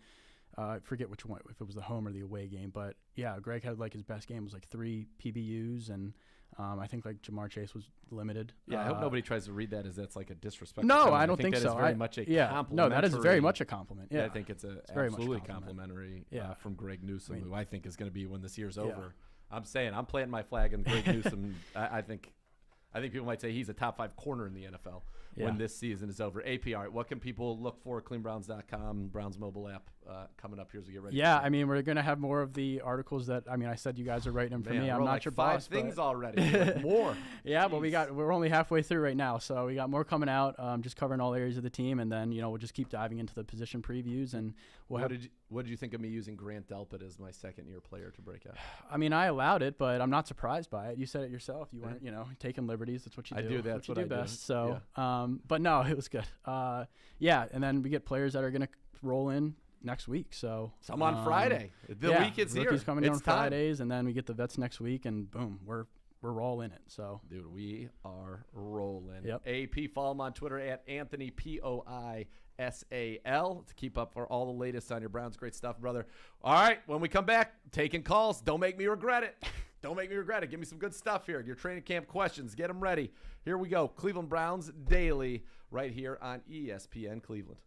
[SPEAKER 4] I forget which one, if it was the home or the away game, but yeah, Greg had like his best game was like 3 PBUs, and I think like Jamar Chase was limited.
[SPEAKER 1] Yeah, I hope nobody tries to read that as that's like a disrespect.
[SPEAKER 4] No, I don't think
[SPEAKER 1] that
[SPEAKER 4] so.
[SPEAKER 1] Is very much a complimentary.
[SPEAKER 4] No, that is very much a compliment. Yeah,
[SPEAKER 1] I think it's absolutely complimentary from Greg Newsome, who I think is going to be when this year's over. I'm planting my flag on Greg Newsome. I think people might say he's a top 5 corner in the NFL when this season is over. APR, what can people look for? CleanBrowns.com, Browns mobile app coming up here as we get ready.
[SPEAKER 4] Yeah, I mean, we're going to have more of the articles that, I mean, I said you guys are writing them for me. I'm not your boss.
[SPEAKER 1] 5 things already. More.
[SPEAKER 4] Yeah, but we're only halfway through right now. So we got more coming out, just covering all areas of the team. And then, we'll just keep diving into the position previews. And
[SPEAKER 1] what did you think of me using Grant Delpit as my second-year player to break out?
[SPEAKER 4] I mean, I allowed it, but I'm not surprised by it. You said it yourself. You weren't, taking liberties. That's what you do.
[SPEAKER 1] I do. That's what I do
[SPEAKER 4] best. So, but no, it was good. Yeah, and then we get players that are going to roll in next week. So
[SPEAKER 1] some on Friday. The week is here.
[SPEAKER 4] Rookies coming in on Fridays, and then we get the vets next week, and boom, we're all in it. So
[SPEAKER 1] dude, we are rolling.
[SPEAKER 4] Yep.
[SPEAKER 1] AP, follow him on Twitter at Anthony POISAL to keep up for all the latest on your Browns. Great stuff, brother. All right, when we come back, taking calls. Don't make me regret it. Don't make me regret it. Give me some good stuff here. Your training camp questions. Get them ready. Here we go. Cleveland Browns Daily right here on ESPN Cleveland.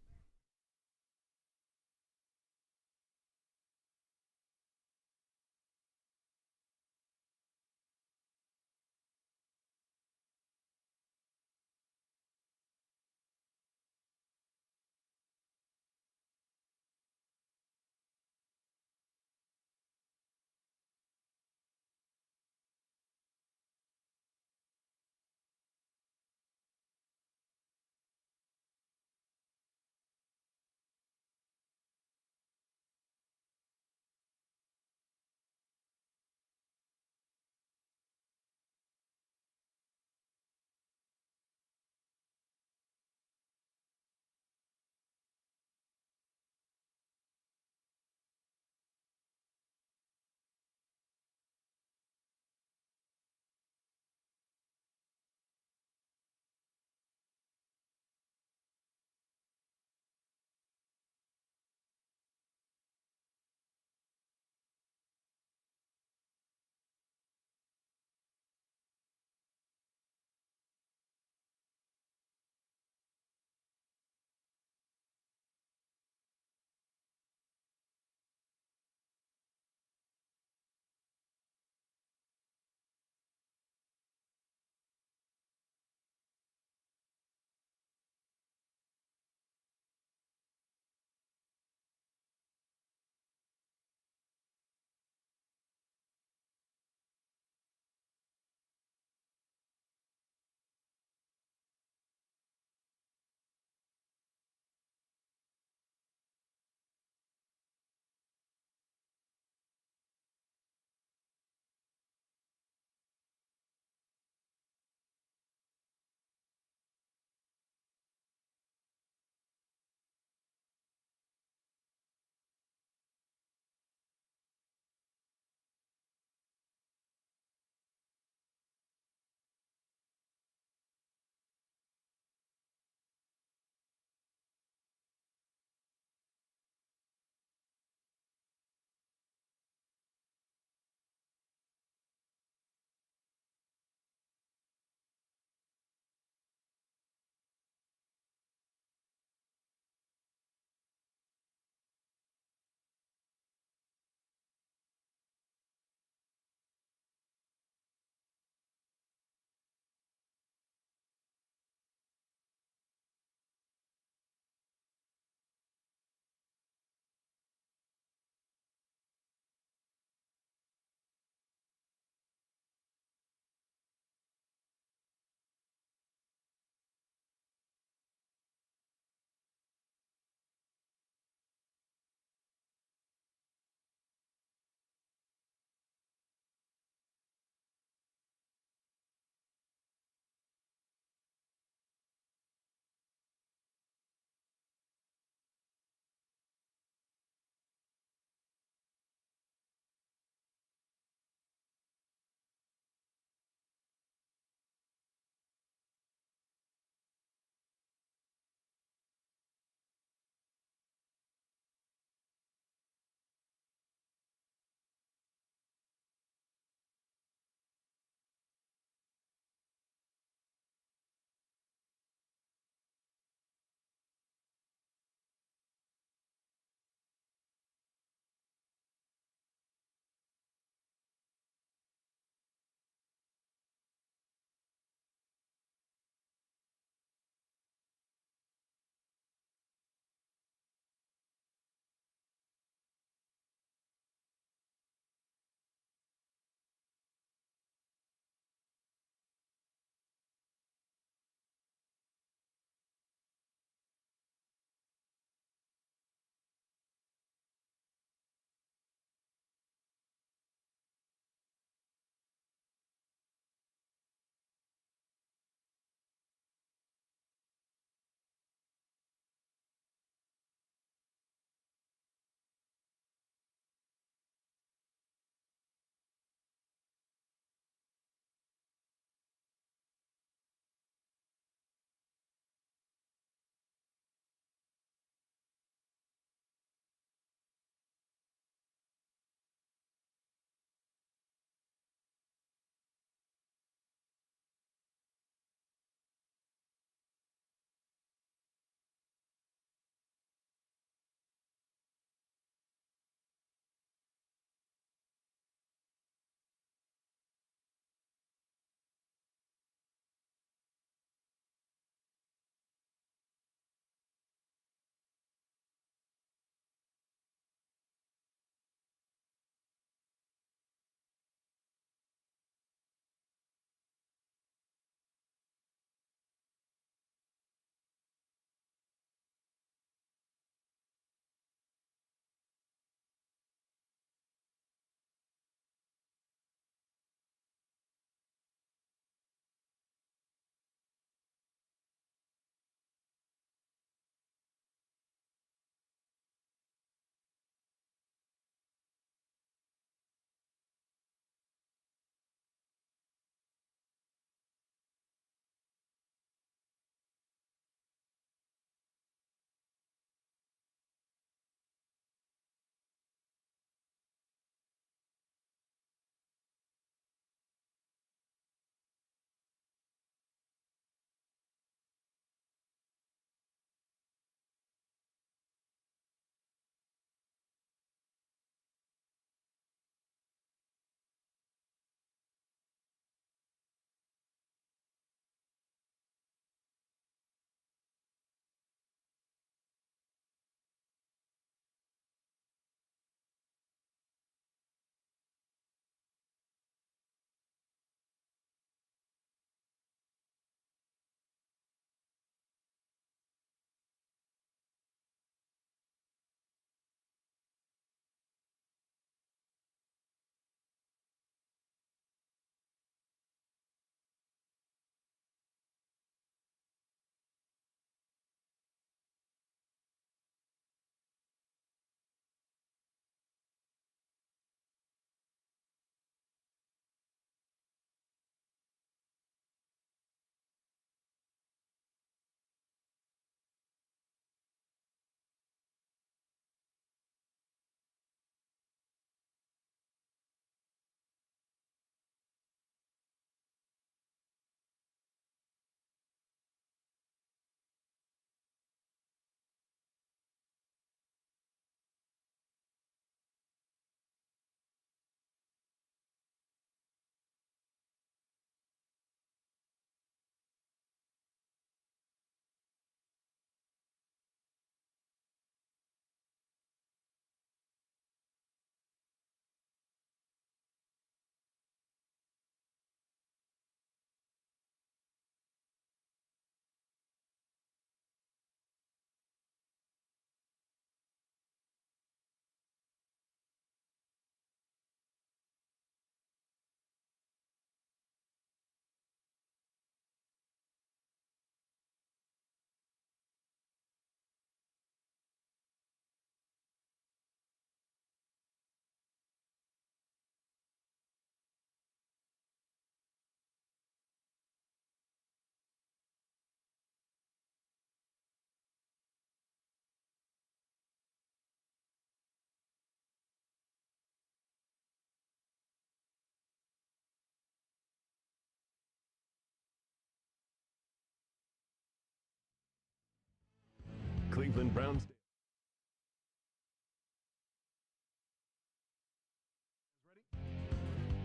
[SPEAKER 3] Cleveland Browns.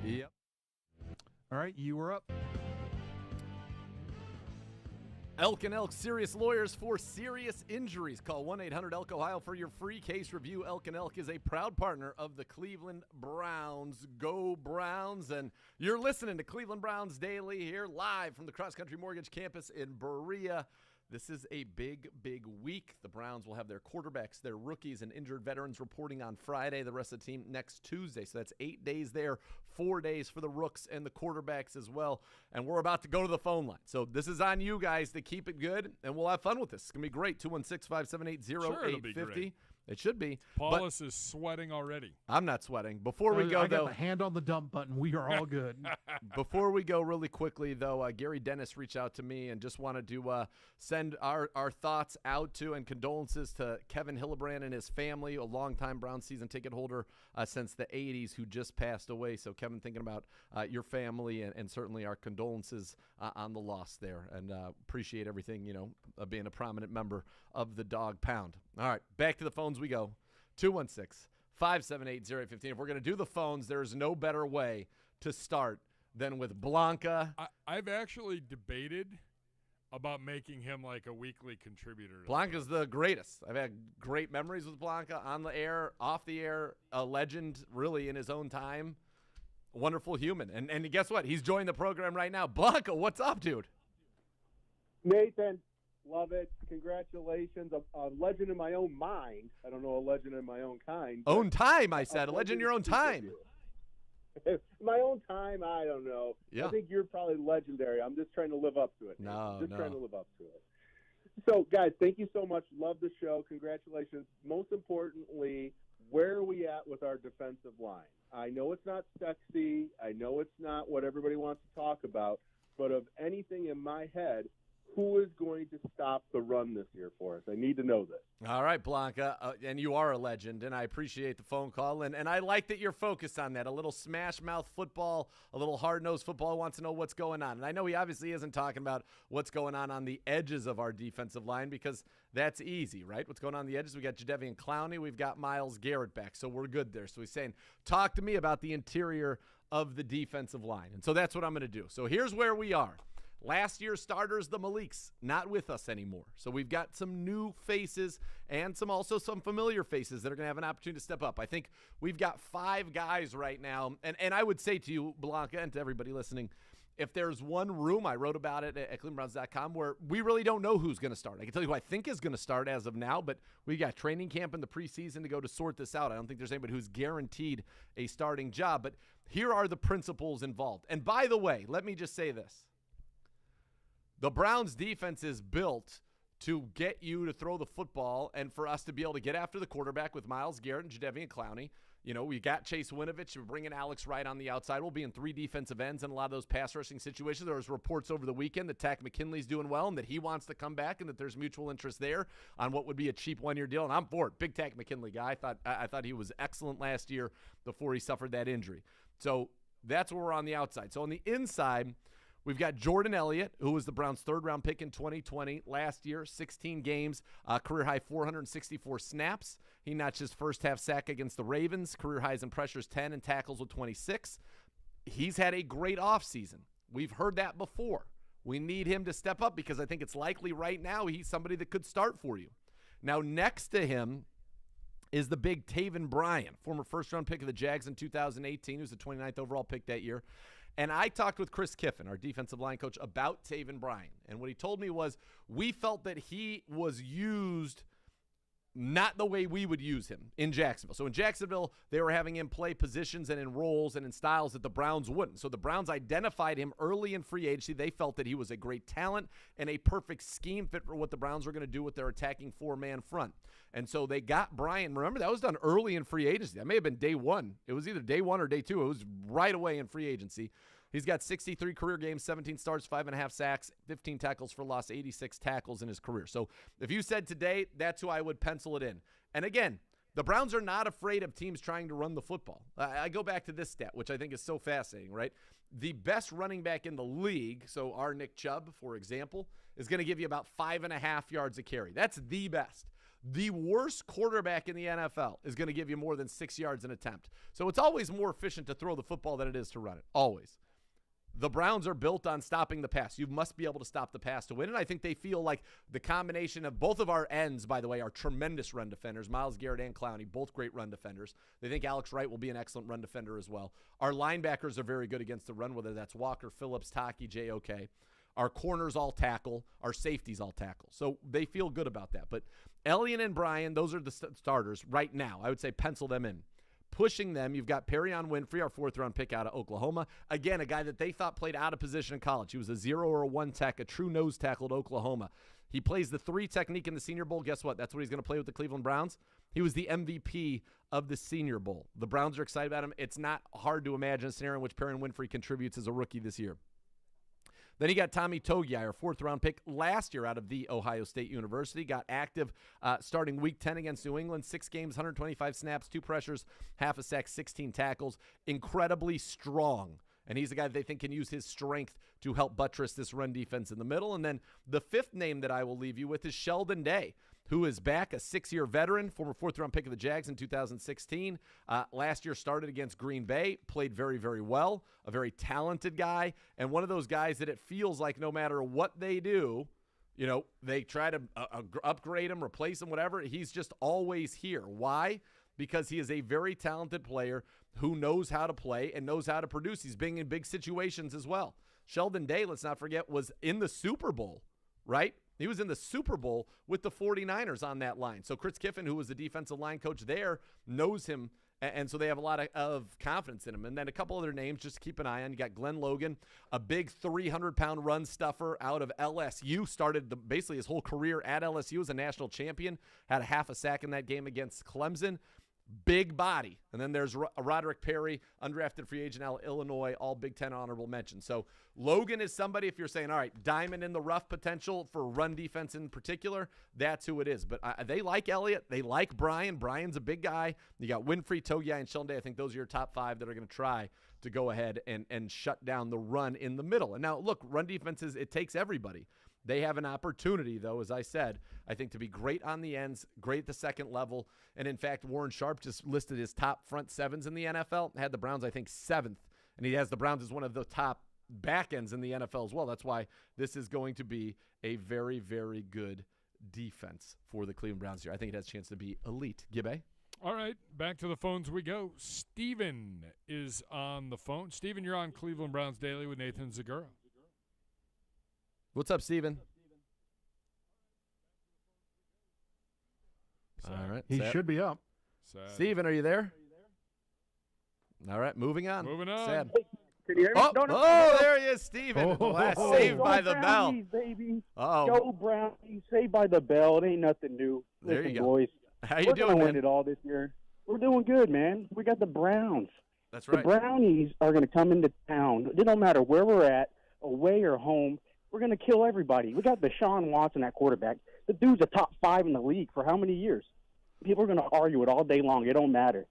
[SPEAKER 1] Yep.
[SPEAKER 5] All right, you were up.
[SPEAKER 1] Elk and Elk, serious lawyers for serious injuries. Call 1-800-ELK-OHIO for your free case review. Elk and Elk is a proud partner of the Cleveland Browns. Go Browns. And you're listening to Cleveland Browns Daily here live from the Cross Country Mortgage campus in Berea. This is a big, big week. The Browns will have their quarterbacks, their rookies, and injured veterans reporting on Friday. The rest of the team next Tuesday. So that's 8 days there, 4 days for the rooks and the quarterbacks as well. And we're about to go to the phone line. So this is on you guys to keep it good, and we'll have fun with this. It's going to be great. 216-578-0850. It should be.
[SPEAKER 2] Paulus is sweating already.
[SPEAKER 1] I'm not sweating. Before we go,
[SPEAKER 5] I got
[SPEAKER 1] though,
[SPEAKER 5] the hand on the dump button. We are all good.
[SPEAKER 1] Before we go really quickly, though, Gary Dennis reached out to me and just wanted to send our thoughts out to and condolences to Kevin Hillebrand and his family, a longtime Brown season ticket holder since the 80s who just passed away. So, Kevin, thinking about your family and certainly our condolences on the loss there, and appreciate everything, being a prominent member of the Dog Pound. All right, back to the phones we go. 216-578-0815. If we're going to do the phones, there's no better way to start than with Blanca.
[SPEAKER 2] I've actually debated about making him like a weekly contributor.
[SPEAKER 1] Blanca's the greatest. I've had great memories with Blanca on the air, off the air, a legend really in his own time. A wonderful human. And guess what? He's joined the program right now. Blanca, what's up, dude?
[SPEAKER 6] Nathan, love it. Congratulations. A legend in my own mind. I don't know a legend in my own kind.
[SPEAKER 1] Own time, I said. A legend in your own time.
[SPEAKER 6] My own time, I don't know.
[SPEAKER 1] Yeah.
[SPEAKER 6] I think you're probably legendary. I'm just trying to live up to it.
[SPEAKER 1] No.
[SPEAKER 6] Trying to live up to it. So, guys, thank you so much. Love the show. Congratulations. Most importantly, where are we at with our defensive line? I know it's not sexy. I know it's not what everybody wants to talk about. But of anything in my head, who is going to stop the run this year for us? I need to know this.
[SPEAKER 1] All right, Blanca, and you are a legend, and I appreciate the phone call, and I like that you're focused on that. A little smash-mouth football, a little hard-nosed football wants to know what's going on. And I know he obviously isn't talking about what's going on the edges of our defensive line because that's easy, right? What's going on the edges? We got Jadeveon Clowney. We've got Myles Garrett back, so we're good there. So he's saying, talk to me about the interior of the defensive line. And so that's what I'm going to do. So here's where we are. Last year's starters, the Maliks, not with us anymore. So we've got some new faces and also some familiar faces that are going to have an opportunity to step up. I think we've got 5 guys right now. And I would say to you, Blanca, and to everybody listening, if there's one room, I wrote about it at clevelandbrowns.com, where we really don't know who's going to start. I can tell you who I think is going to start as of now, but we got training camp in the preseason to go to sort this out. I don't think there's anybody who's guaranteed a starting job. But here are the principles involved. And by the way, let me just say this. The Browns defense is built to get you to throw the football and for us to be able to get after the quarterback with Myles Garrett and Jadeveon Clowney. We got Chase Winovich. We're bringing Alex Wright on the outside. We'll be in 3 defensive ends in a lot of those pass rushing situations. There was reports over the weekend that Takk McKinley's doing well and that he wants to come back and that there's mutual interest there on what would be a cheap one-year deal. And I'm for it. Big Takk McKinley guy. I thought he was excellent last year before he suffered that injury. So that's where we're on the outside. So on the inside, we've got Jordan Elliott, who was the Browns' 3rd-round pick in 2020. Last year, 16 games, career-high 464 snaps. He notched his first-half sack against the Ravens, career highs in pressures 10 and tackles with 26. He's had a great offseason. We've heard that before. We need him to step up because I think it's likely right now he's somebody that could start for you. Now, next to him is the big Taven Bryan, former first-round pick of the Jags in 2018. He was the 29th overall pick that year. And I talked with Chris Kiffin, our defensive line coach, about Taven Bryan. And what he told me was we felt that he was used not the way we would use him in Jacksonville. So in Jacksonville, they were having him play positions and in roles and in styles that the Browns wouldn't. So the Browns identified him early in free agency. They felt that he was a great talent and a perfect scheme fit for what the Browns were going to do with their attacking 4-man front. And so they got Bryan. Remember, that was done early in free agency. That may have been day 1. It was either day 1 or day 2. It was right away in free agency. He's got 63 career games, 17 starts, 5.5 sacks, 15 tackles for loss, 86 tackles in his career. So if you said today, that's who I would pencil it in. And again, the Browns are not afraid of teams trying to run the football. I go back to this stat, which I think is so fascinating, right? The best running back in the league, so our Nick Chubb, for example, is going to give you about 5.5 yards a carry. That's the best. The worst quarterback in the NFL is going to give you more than 6 yards an attempt. So it's always more efficient to throw the football than it is to run it. Always. The Browns are built on stopping the pass. You must be able to stop the pass to win. And I think they feel like the combination of both of our ends, by the way, are tremendous run defenders. Myles Garrett and Clowney, both great run defenders. They think Alex Wright will be an excellent run defender as well. Our linebackers are very good against the run, whether that's Walker, Phillips, Taki, JOK. Our corners all tackle. Our safeties all tackle. So they feel good about that. But Elliott and Bryan, those are the starters right now. I would say pencil them in. Pushing them, you've got Perrion Winfrey, our 4th-round pick out of Oklahoma. Again, a guy that they thought played out of position in college. He was a 0 or a 1 tech, a true nose tackle at Oklahoma. He plays the 3 technique in the Senior Bowl. Guess what? That's what he's going to play with the Cleveland Browns. He was the MVP of the Senior Bowl. The Browns are excited about him. It's not hard to imagine a scenario in which Perrion Winfrey contributes as a rookie this year. Then you got Tommy Togiai, our 4th-round pick last year out of The Ohio State University. Got active starting Week 10 against New England. 6 games, 125 snaps, 2 pressures, half a sack, 16 tackles. Incredibly strong. And he's a guy that they think can use his strength to help buttress this run defense in the middle. And then the 5th name that I will leave you with is Sheldon Day, who is back, a 6-year veteran, former 4th-round pick of the Jags in 2016. Last year started against Green Bay, played very, very well, a very talented guy, and one of those guys that it feels like no matter what they do, you know, they try to upgrade him, replace him, whatever, he's just always here. Why? Because he is a very talented player who knows how to play and knows how to produce. He's been in big situations as well. Sheldon Day, let's not forget, was in the Super Bowl, right? He was in the Super Bowl with the 49ers on that line. So Chris Kiffin, who was the defensive line coach there, knows him, and so they have a lot of confidence in him. And then a couple other names just to keep an eye on. You got Glenn Logan, a big 300-pound run stuffer out of LSU, started basically his whole career at LSU as a national champion, had a half a sack in that game against Clemson. Big body. And then there's Roderick Perry, undrafted free agent out of Illinois, all Big Ten honorable mention. So Logan is somebody, if you're saying, all right, diamond in the rough potential for run defense in particular, that's who it is. But they like Elliott. They like Bryan. Bryan's a big guy. You got Winfrey, Togiai, and Sheldon Day. I think those are your top 5 that are going to try to go ahead and shut down the run in the middle. And now, look, run defenses, it takes everybody. They have an opportunity, though, as I said, I think, to be great on the ends, great at the second level. And, in fact, Warren Sharp just listed his top front 7s in the NFL. Had the Browns, I think, 7th. And he has the Browns as one of the top back ends in the NFL as well. That's why this is going to be a very, very good defense for the Cleveland Browns here. I think it has a chance to be elite. Gibbe?
[SPEAKER 2] All right, back to the phones we go. Steven is on the phone. Steven, you're on Cleveland Browns Daily with Nathan Zegura.
[SPEAKER 1] What's up, Steven? All right.
[SPEAKER 5] He should be up.
[SPEAKER 2] Sad.
[SPEAKER 1] Steven, are you there? All right, moving on.
[SPEAKER 2] Moving on.
[SPEAKER 1] Sad.
[SPEAKER 6] Can you hear me?
[SPEAKER 1] Oh, there he is, Steven. Saved by the bell.
[SPEAKER 3] Baby.
[SPEAKER 1] Oh,
[SPEAKER 3] Go Brownies, saved by the bell. It ain't nothing new.
[SPEAKER 1] There
[SPEAKER 3] Listen,
[SPEAKER 1] you go.
[SPEAKER 3] boys.
[SPEAKER 1] how you
[SPEAKER 3] We're
[SPEAKER 1] doing,
[SPEAKER 3] gonna
[SPEAKER 1] man?
[SPEAKER 3] win it all this year. We're doing good, man. We got the Browns.
[SPEAKER 1] That's right.
[SPEAKER 3] The Brownies are going to come into town. It don't matter where we're at, away or home. We're going to kill everybody. We got Deshaun Watson at quarterback. The dude's a top 5 in the league for how many years? People are going to argue it all day long. It don't matter.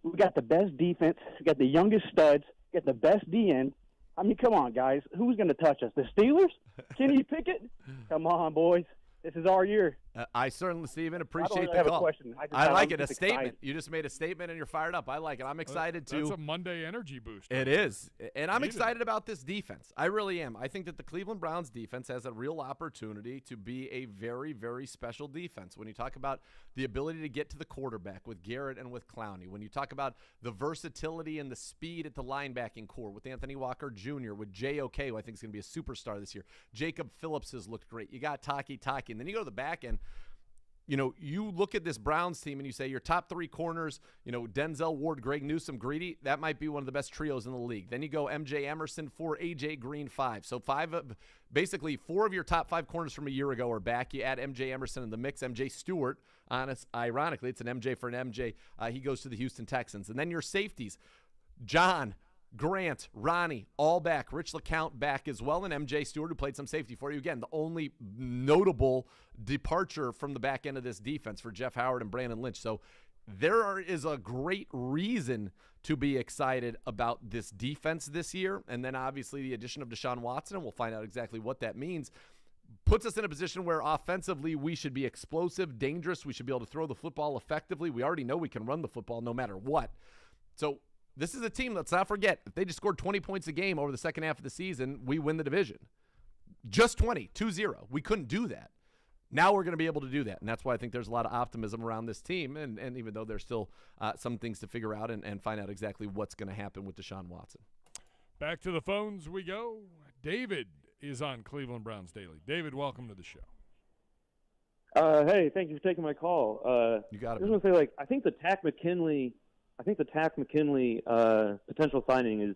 [SPEAKER 3] We got the best defense. We got the youngest studs. We got the best DN. I mean, come on, guys. Who's going to touch us? The Steelers? Kenny Pickett? Come on, boys. This is our year.
[SPEAKER 1] I certainly, Steven,
[SPEAKER 3] I
[SPEAKER 1] appreciate
[SPEAKER 3] don't
[SPEAKER 1] the
[SPEAKER 3] have
[SPEAKER 1] call.
[SPEAKER 3] a question.
[SPEAKER 1] I like it. A
[SPEAKER 3] just
[SPEAKER 1] statement.
[SPEAKER 3] excited.
[SPEAKER 1] You just made a statement and you're fired up. I like it. I'm excited
[SPEAKER 2] That's
[SPEAKER 1] to.
[SPEAKER 2] a Monday energy boost.
[SPEAKER 1] It is. And I'm
[SPEAKER 2] Needed.
[SPEAKER 1] excited about this defense. I really am. I think that the Cleveland Browns defense has a real opportunity to be a very, very special defense. When you talk about the ability to get to the quarterback with Garrett and with Clowney, when you talk about the versatility and the speed at the linebacking core with Anthony Walker Jr., with JOK, who I think is going to be a superstar this year. Jacob Phillips has looked great. You got Taki, and then you go to the back end. You know, you look at this Browns team and you say your top 3 corners, you know, Denzel Ward, Greg Newsome, Greedy, that might be one of the best trios in the league. Then you go MJ Emerson 4, AJ Green 5. So basically 4 of your top 5 corners from a year ago are back. You add MJ Emerson in the mix. MJ Stewart, ironically, it's an MJ for an MJ. He goes to the Houston Texans. And then your safeties, John, Grant, Ronnie, all back. Rich LeCount back as well, and MJ Stewart, who played some safety for you. Again, the only notable departure from the back end of this defense for Jeff Howard and Brandon Lynch. So there is a great reason to be excited about this defense this year. And then obviously the addition of Deshaun Watson, and we'll find out exactly what that means. puts us in a position where offensively we should be explosive, dangerous. We should be able to throw the football effectively. We already know we can run the football no matter what. So this is a team, let's not forget, if they just scored 20 points a game over the second half of the season, we win the division. Just 20, 2-0. We couldn't do that. Now we're going to be able to do that, and that's why I think there's a lot of optimism around this team, and even though there's still some things to figure out and find out exactly what's going to happen with Deshaun Watson. Back
[SPEAKER 2] to the phones we go. David is on Cleveland Browns Daily. David, welcome to the show.
[SPEAKER 7] Hey, thank you for taking my call.
[SPEAKER 1] You got it.
[SPEAKER 7] I just want to say, I think the Takk McKinley potential signing is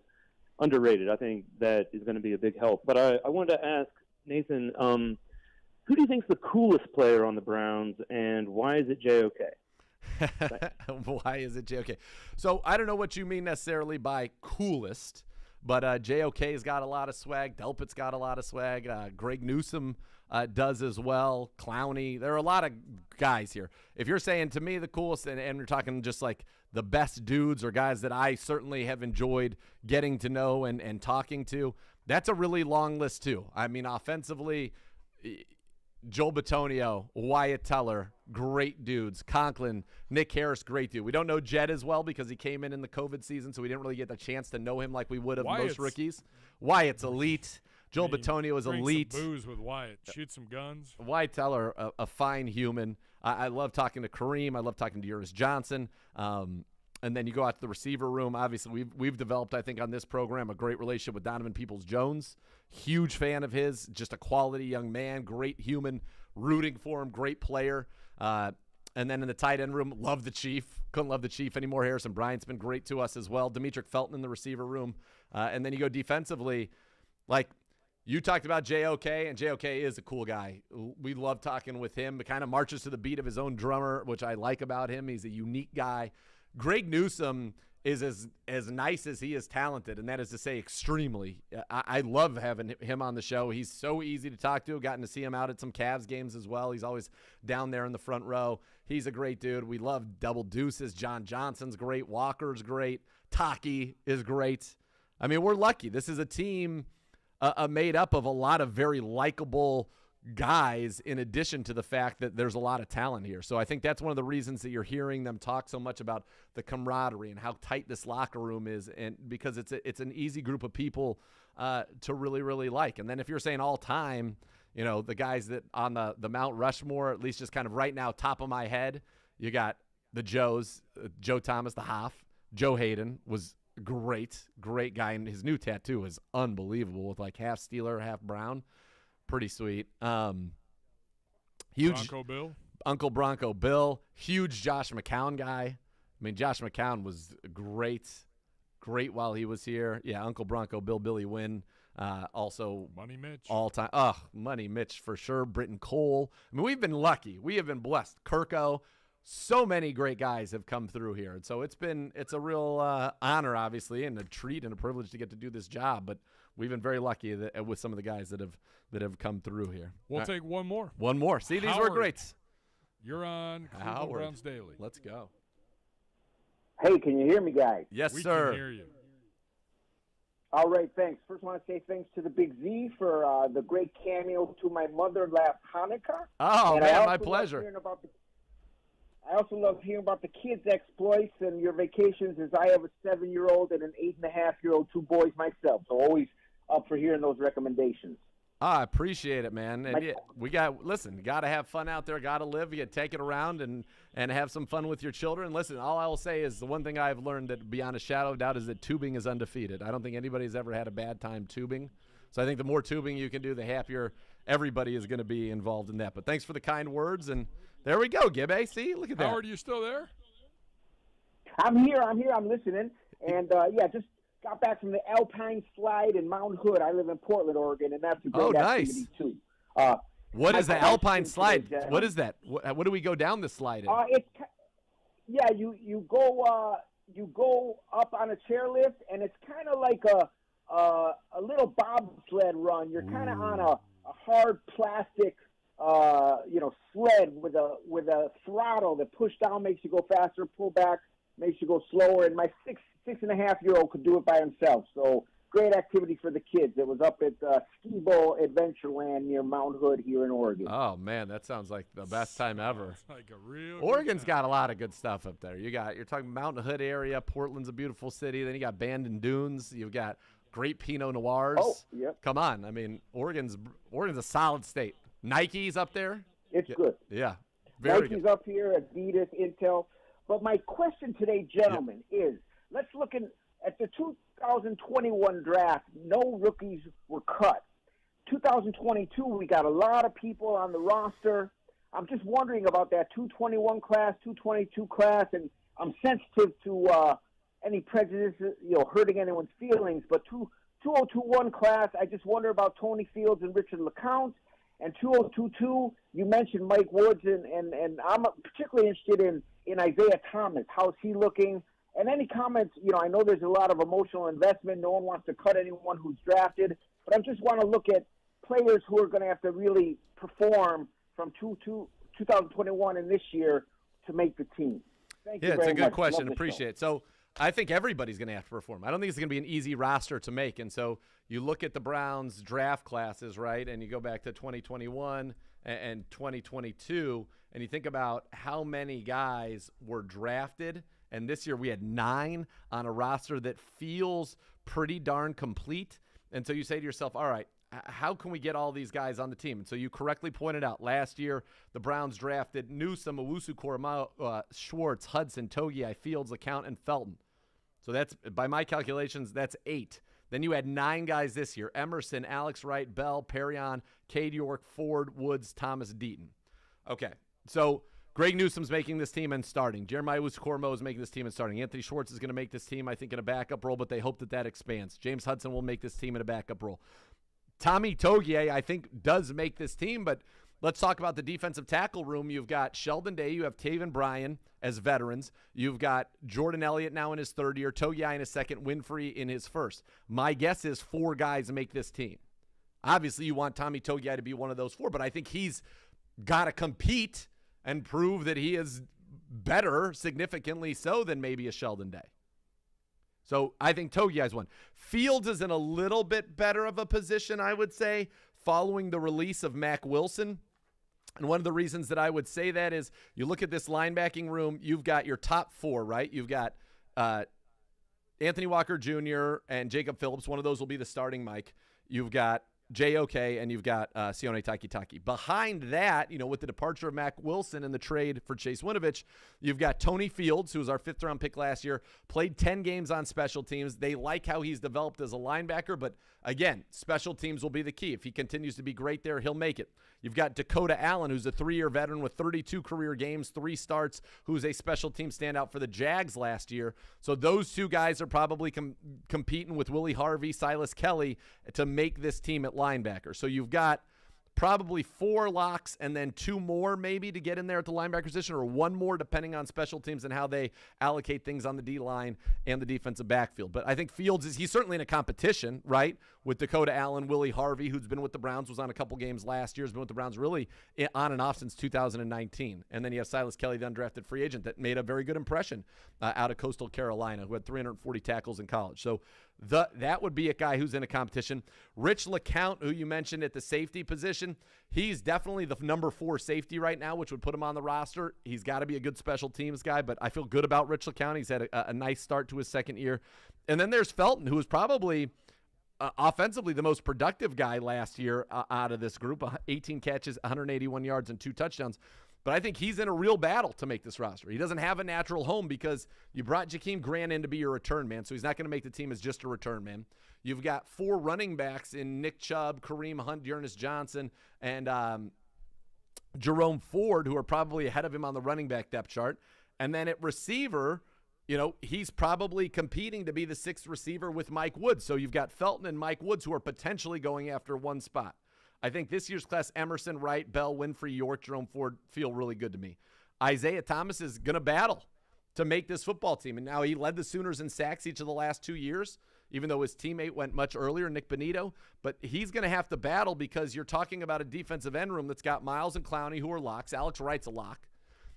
[SPEAKER 7] underrated. I think that is going to be a big help. But I wanted to ask Nathan, who do you think is the coolest player on the Browns, and why is it JOK?
[SPEAKER 1] Why is it JOK? So I don't know what you mean necessarily by coolest, but JOK's got a lot of swag. Delpit's got a lot of swag. Greg Newsome does as well. Clowney. There are a lot of guys here. If you're saying to me the coolest, and we're talking just like the best dudes or guys that I certainly have enjoyed getting to know and talking to, that's a really long list too. I mean, offensively, Joel Bitonio, Wyatt Teller, great dudes. Conklin, Nick Harris, great dude. We don't know Jed as well because he came in the COVID season, so we didn't really get the chance to know him like we would have most rookies. Wyatt's elite. Joel Bitonio is elite.
[SPEAKER 2] Some booze with Wyatt. Shoot some guns.
[SPEAKER 1] Wyatt Teller, a fine human. I love talking to Kareem. I love talking to Ernest Johnson. And then you go out to the receiver room. Obviously, we've developed, I think, on this program a great relationship with Donovan Peoples-Jones. Huge fan of his. Just a quality young man. Great human. Rooting for him. Great player. And then in the tight end room, love the Chief. Couldn't love the Chief anymore. Harrison Bryant's been great to us as well. Demetric Felton in the receiver room. And then you go defensively. Like, you talked about JOK, and JOK is a cool guy. We love talking with him. It kind of marches to the beat of his own drummer, which I like about him. He's a unique guy. Greg Newsome is as nice as he is talented, and that is to say extremely. I love having him on the show. He's so easy to talk to. Gotten to see him out at some Cavs games as well. He's always down there in the front row. He's a great dude. We love double deuces. John Johnson's great. Walker's great. Taki is great. I mean, we're lucky. This is a team made up of a lot of very likable guys, in addition to the fact that there's a lot of talent here. So I think that's one of the reasons that you're hearing them talk so much about the camaraderie and how tight this locker room is, and because it's an easy group of people to really, really like. And then if you're saying all time, you know, the guys that on the Mount Rushmore, at least just kind of right now, top of my head, you got the Joes, Joe Thomas, the Hoff. Joe Hayden was great guy, and his new tattoo is unbelievable with like half Steeler, half Brown. Pretty sweet. Huge
[SPEAKER 2] Bronco Bill.
[SPEAKER 1] Uncle Bronco Bill. Huge Josh McCown guy. I mean, Josh McCown was great while he was here. Yeah, Uncle Bronco Bill, Billy Wynn. Also
[SPEAKER 2] Money Mitch.
[SPEAKER 1] All time. Money Mitch for sure. Britton Cole. I mean, we've been lucky. We have been blessed. Kirko. So many great guys have come through here. And so it's a real honor, obviously, and a treat and a privilege to get to do this job. But we've been very lucky with some of the guys that have come through here.
[SPEAKER 2] We'll take one more.
[SPEAKER 1] One more. See, these were great.
[SPEAKER 2] You're on Cleveland Browns Daily.
[SPEAKER 1] Let's go.
[SPEAKER 8] Hey, can you hear me, guys?
[SPEAKER 1] Yes,
[SPEAKER 2] we
[SPEAKER 1] sir.
[SPEAKER 2] We can hear you.
[SPEAKER 8] All right, thanks. First, I want to say thanks to the Big Z for the great cameo to my mother last Hanukkah.
[SPEAKER 1] Oh,
[SPEAKER 8] and
[SPEAKER 1] man, my pleasure.
[SPEAKER 8] I also love hearing about the kids' exploits and your vacations, as I have a 7-year-old and an 8.5-year-old, 2 boys myself. So always up for hearing those recommendations.
[SPEAKER 1] I appreciate it, man. And you got to have fun out there, got to live. You got to take it around and have some fun with your children. Listen, all I will say is the one thing I've learned that beyond a shadow of doubt is that tubing is undefeated. I don't think anybody's ever had a bad time tubing. So I think the more tubing you can do, the happier everybody is going to be involved in that. But thanks for the kind words, and there we go, Gibby. See, look at that.
[SPEAKER 2] Howard, are you still there?
[SPEAKER 8] I'm here. I'm listening. And, just got back from the Alpine Slide in Mount Hood. I live in Portland, Oregon, and that's a great activity, too.
[SPEAKER 1] What is the Alpine Slide? What is that? What do we go down the slide in?
[SPEAKER 8] You go up on a chairlift, and it's kind of like a little bobsled run. You're kind of on a hard plastic sled with a throttle that push down makes you go faster, pull back makes you go slower. And my 6.5-year-old could do it by himself. So great activity for the kids. It was up at Ski Bowl Adventureland near Mount Hood here in Oregon.
[SPEAKER 1] Oh man, that sounds like the best time ever.
[SPEAKER 2] Like a real
[SPEAKER 1] Oregon's got a lot of good stuff up there. You're talking Mountain Hood area. Portland's a beautiful city. Then you got Bandon Dunes. You've got great Pinot Noirs.
[SPEAKER 8] Oh, yep.
[SPEAKER 1] Come on. I mean, Oregon's a solid state. Nike's up there.
[SPEAKER 8] It's good.
[SPEAKER 1] Yeah. Very
[SPEAKER 8] Nike's
[SPEAKER 1] good.
[SPEAKER 8] up here, Adidas, Intel. But my question today, gentlemen, is let's look at the 2021 draft. No rookies were cut. 2022, we got a lot of people on the roster. I'm just wondering about that 221 class, 222 class, and I'm sensitive to any prejudice, hurting anyone's feelings. But 2021 class, I just wonder about Tony Fields and Richard LeCounte. And 2022, you mentioned Mike Woods, and I'm particularly interested in Isaiah Thomas. How's he looking? And any comments, I know there's a lot of emotional investment. No one wants to cut anyone who's drafted. But I just want to look at players who are going to have to really perform from 2021 and this year to make the team. Thank you very much.
[SPEAKER 1] It's a good question.
[SPEAKER 8] Love the
[SPEAKER 1] Appreciate
[SPEAKER 8] show.
[SPEAKER 1] it. So I think everybody's going to have to perform. I don't think it's going to be an easy roster to make. And so you look at the Browns draft classes, right, and you go back to 2021 and 2022, and you think about how many guys were drafted. And this year we had 9 on a roster that feels pretty darn complete. And so you say to yourself, all right, how can we get all these guys on the team? And so you correctly pointed out last year the Browns drafted Newsome, Owusu-Koramoah, Schwartz, Hudson, Togiai, Fields, LeCounte, and Felton. So that's, by my calculations, that's 8. Then you had 9 guys this year: Emerson, Alex Wright, Bell, Perrion, Cade York, Ford, Woods, Thomas, Deaton. Okay, so Greg Newsome's making this team and starting. Jeremiah Owusu-Koramoah is making this team and starting. Anthony Schwartz is going to make this team, I think, in a backup role, but they hope that expands. James Hudson will make this team in a backup role. Tommy Togiai, I think, does make this team, but let's talk about the defensive tackle room. You've got Sheldon Day. You have Taven Bryan as veterans. You've got Jordan Elliott now in his 3rd year, Togiai in his 2nd, Winfrey in his 1st. My guess is 4 guys make this team. Obviously, you want Tommy Togiai to be one of those 4, but I think he's got to compete and prove that he is better, significantly so, than maybe a Sheldon Day. So I think Togiai's one. Fields is in a little bit better of a position, I would say, following the release of Mack Wilson. And one of the reasons that I would say that is you look at this linebacking room, you've got your top 4, right? You've got Anthony Walker Jr. and Jacob Phillips. One of those will be the starting Mike. You've got J.O.K., and you've got Sione Takitaki. Behind that, with the departure of Mack Wilson and the trade for Chase Winovich, you've got Tony Fields, who was our 5th-round pick last year, played 10 games on special teams. They like how he's developed as a linebacker, but again, special teams will be the key. If he continues to be great there, he'll make it. You've got Dakota Allen, who's a 3-year veteran with 32 career games, 3 starts, who's a special team standout for the Jags last year. So those 2 guys are probably competing with Willie Harvey, Silas Kelly to make this team at linebacker. So you've got probably 4 locks and then 2 more maybe to get in there at the linebacker position, or 1 more depending on special teams and how they allocate things on the D-line and the defensive backfield. But I think Fields he's certainly in a competition, right, with Dakota Allen, Willie Harvey, who's been with the Browns, was on a couple games last year, has been with the Browns really on and off since 2019. And then you have Silas Kelly, the undrafted free agent, that made a very good impression out of Coastal Carolina, who had 340 tackles in college. So that would be a guy who's in a competition. Rich LeCounte, who you mentioned at the safety position, he's definitely the number 4 safety right now, which would put him on the roster. He's got to be a good special teams guy, but I feel good about Rich LeCounte. He's had a nice start to his 2nd year. And then there's Felton, who was probably offensively the most productive guy last year out of this group. 18 catches, 181 yards, and 2 touchdowns. But I think he's in a real battle to make this roster. He doesn't have a natural home because you brought Jakeem Grant in to be your return man, so he's not going to make the team as just a return man. You've got 4 running backs in Nick Chubb, Kareem Hunt, Dearness Johnson, and Jerome Ford, who are probably ahead of him on the running back depth chart. And then at receiver, he's probably competing to be the 6th receiver with Mike Woods. So you've got Felton and Mike Woods who are potentially going after 1 spot. I think this year's class, Emerson, Wright, Bell, Winfrey, York, Jerome Ford feel really good to me. Isaiah Thomas is going to battle to make this football team. And now he led the Sooners in sacks each of the last 2 years, even though his teammate went much earlier, Nick Benito. But he's going to have to battle because you're talking about a defensive end room that's got Miles and Clowney, who are locks. Alex Wright's a lock.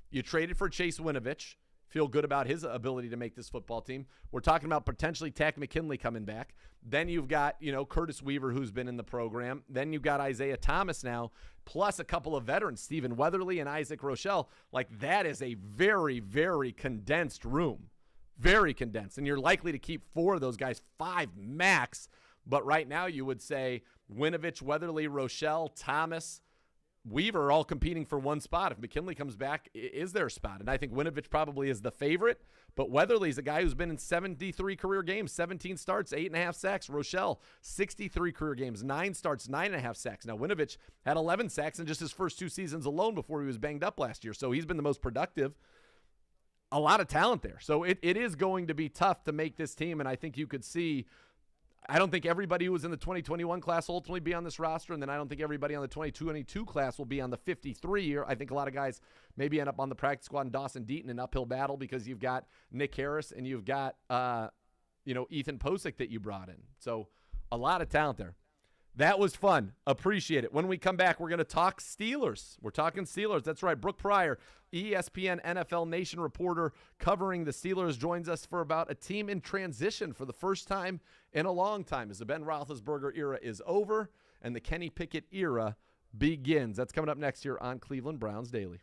[SPEAKER 1] You traded for Chase Winovich. feel good about his ability to make this football team. We're talking about potentially Tack McKinley coming back. Then you've got, Curtis Weaver, who's been in the program. Then you've got Isaiah Thomas now, plus a couple of veterans, Stephen Weatherly and Isaac Rochelle. Like, that is a very, very condensed room. Very condensed. And you're likely to keep 4 of those guys, 5 max. But right now you would say Winovich, Weatherly, Rochelle, Thomas, Weaver are all competing for one spot. If McKinley comes back, is there a spot? And I think Winovich probably is the favorite, but Weatherly's a guy who's been in 73 career games, 17 starts, 8.5 sacks. Rochelle, 63 career games, 9 starts, 9.5 sacks. Now, Winovich had 11 sacks in just his first 2 seasons alone before he was banged up last year, so he's been the most productive. A lot of talent there. So it is going to be tough to make this team, and I think you could see – I don't think everybody who was in the 2021 class will ultimately be on this roster, and then I don't think everybody on the 2022 class will be on the 53 year. I think a lot of guys maybe end up on the practice squad and Dawson Deaton, an uphill battle because you've got Nick Harris and you've got Ethan Posick that you brought in. So a lot of talent there. That was fun. Appreciate it. When we come back, we're going to talk Steelers. We're talking Steelers. That's right. Brooke Pryor, ESPN NFL Nation reporter covering the Steelers, joins us for about a team in transition for the first time in a long time as the Ben Roethlisberger era is over and the Kenny Pickett era begins. That's coming up next here on Cleveland Browns Daily.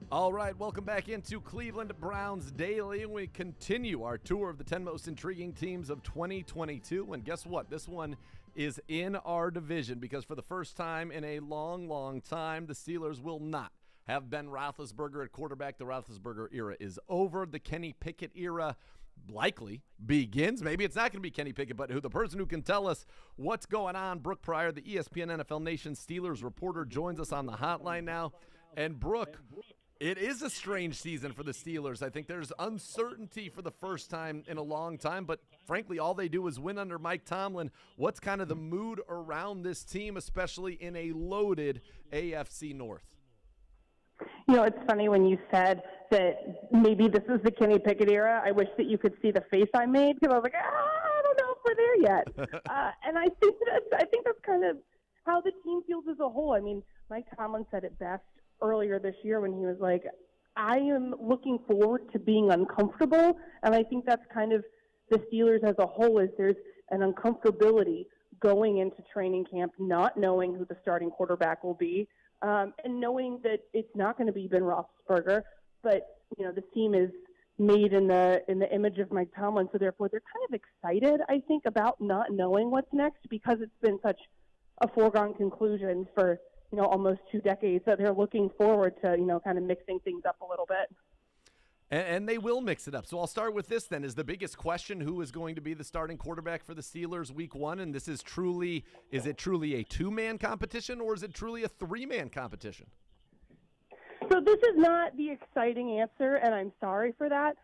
[SPEAKER 1] All right, welcome back into Cleveland Browns Daily. We continue our tour of the 10 most intriguing teams of 2022. And guess what? This one is in our division because for the first time in a long, long time, the Steelers will not have Ben Roethlisberger at quarterback. The Roethlisberger era is over. The Kenny Pickett era likely begins. Maybe it's not going to be Kenny Pickett, but the person who can tell us what's going on, Brooke Pryor, the ESPN NFL Nation Steelers reporter, joins us on the hotline now. And Brooke, it is a strange season for the Steelers. I think there's uncertainty for the first time in a long time, but frankly, all they do is win under Mike Tomlin. What's kind of the mood around this team, especially in a loaded AFC North?
[SPEAKER 9] You know, it's funny when you said that maybe this is the Kenny Pickett era. I wish that you could see the face I made because I was like, I don't know if we're there yet. And I think that's kind of how the team feels as a whole. I mean, Mike Tomlin said it best earlier this year when he was like, I am looking forward to being uncomfortable. And I think that's kind of the Steelers as a whole is there's an uncomfortability going into training camp, not knowing who the starting quarterback will be, and knowing that it's not going to be Ben Roethlisberger. But, you know, the team is made in the image of Mike Tomlin. So therefore they're kind of excited, I think, about not knowing what's next because it's been such a foregone conclusion for, you know, almost 2 decades that they're looking forward to, you know, kind of mixing things up a little bit.
[SPEAKER 1] And they will mix it up. So I'll start with this then. Is the biggest question who is going to be the starting quarterback for the Steelers week 1? And this is it truly a 2-man competition or is it truly a 3-man competition?
[SPEAKER 9] So this is not the exciting answer, and I'm sorry for that.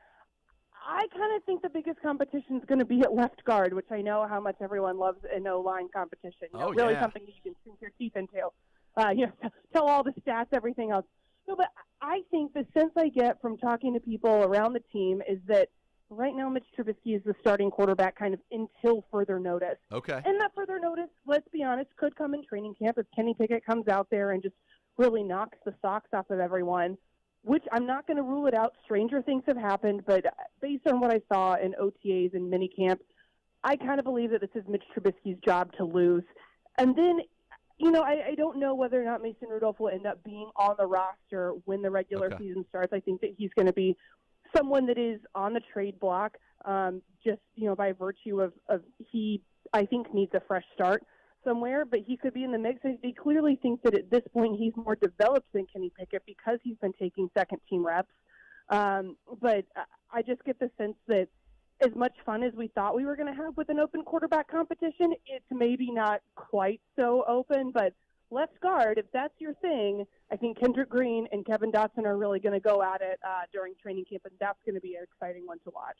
[SPEAKER 9] I kind of think the biggest competition is going to be at left guard, which I know how much everyone loves an O-line competition. You know, really something that you can sink your teeth into. You know, tell all the stats, everything else. No, but I think the sense I get from talking to people around the team is that right now Mitch Trubisky is the starting quarterback kind of until further notice.
[SPEAKER 1] Okay.
[SPEAKER 9] And that further notice, let's be honest, could come in training camp if Kenny Pickett comes out there and just really knocks the socks off of everyone, which I'm not going to rule it out. Stranger things have happened, but based on what I saw in OTAs and minicamp, I kind of believe that this is Mitch Trubisky's job to lose. And then, you know, I don't know whether or not Mason Rudolph will end up being on the roster when the regular season starts. I think that he's going to be someone that is on the trade block, just, you know, by virtue of he, I think, needs a fresh start somewhere, but he could be in the mix. They clearly think that at this point he's more developed than Kenny Pickett because he's been taking second-team reps. But I just get the sense that as much fun as we thought we were going to have with an open quarterback competition, it's maybe not quite so open. But left guard, if that's your thing, I think Kendrick Green and Kevin Dotson are really going to go at it during training camp, and that's going to be an exciting one to watch.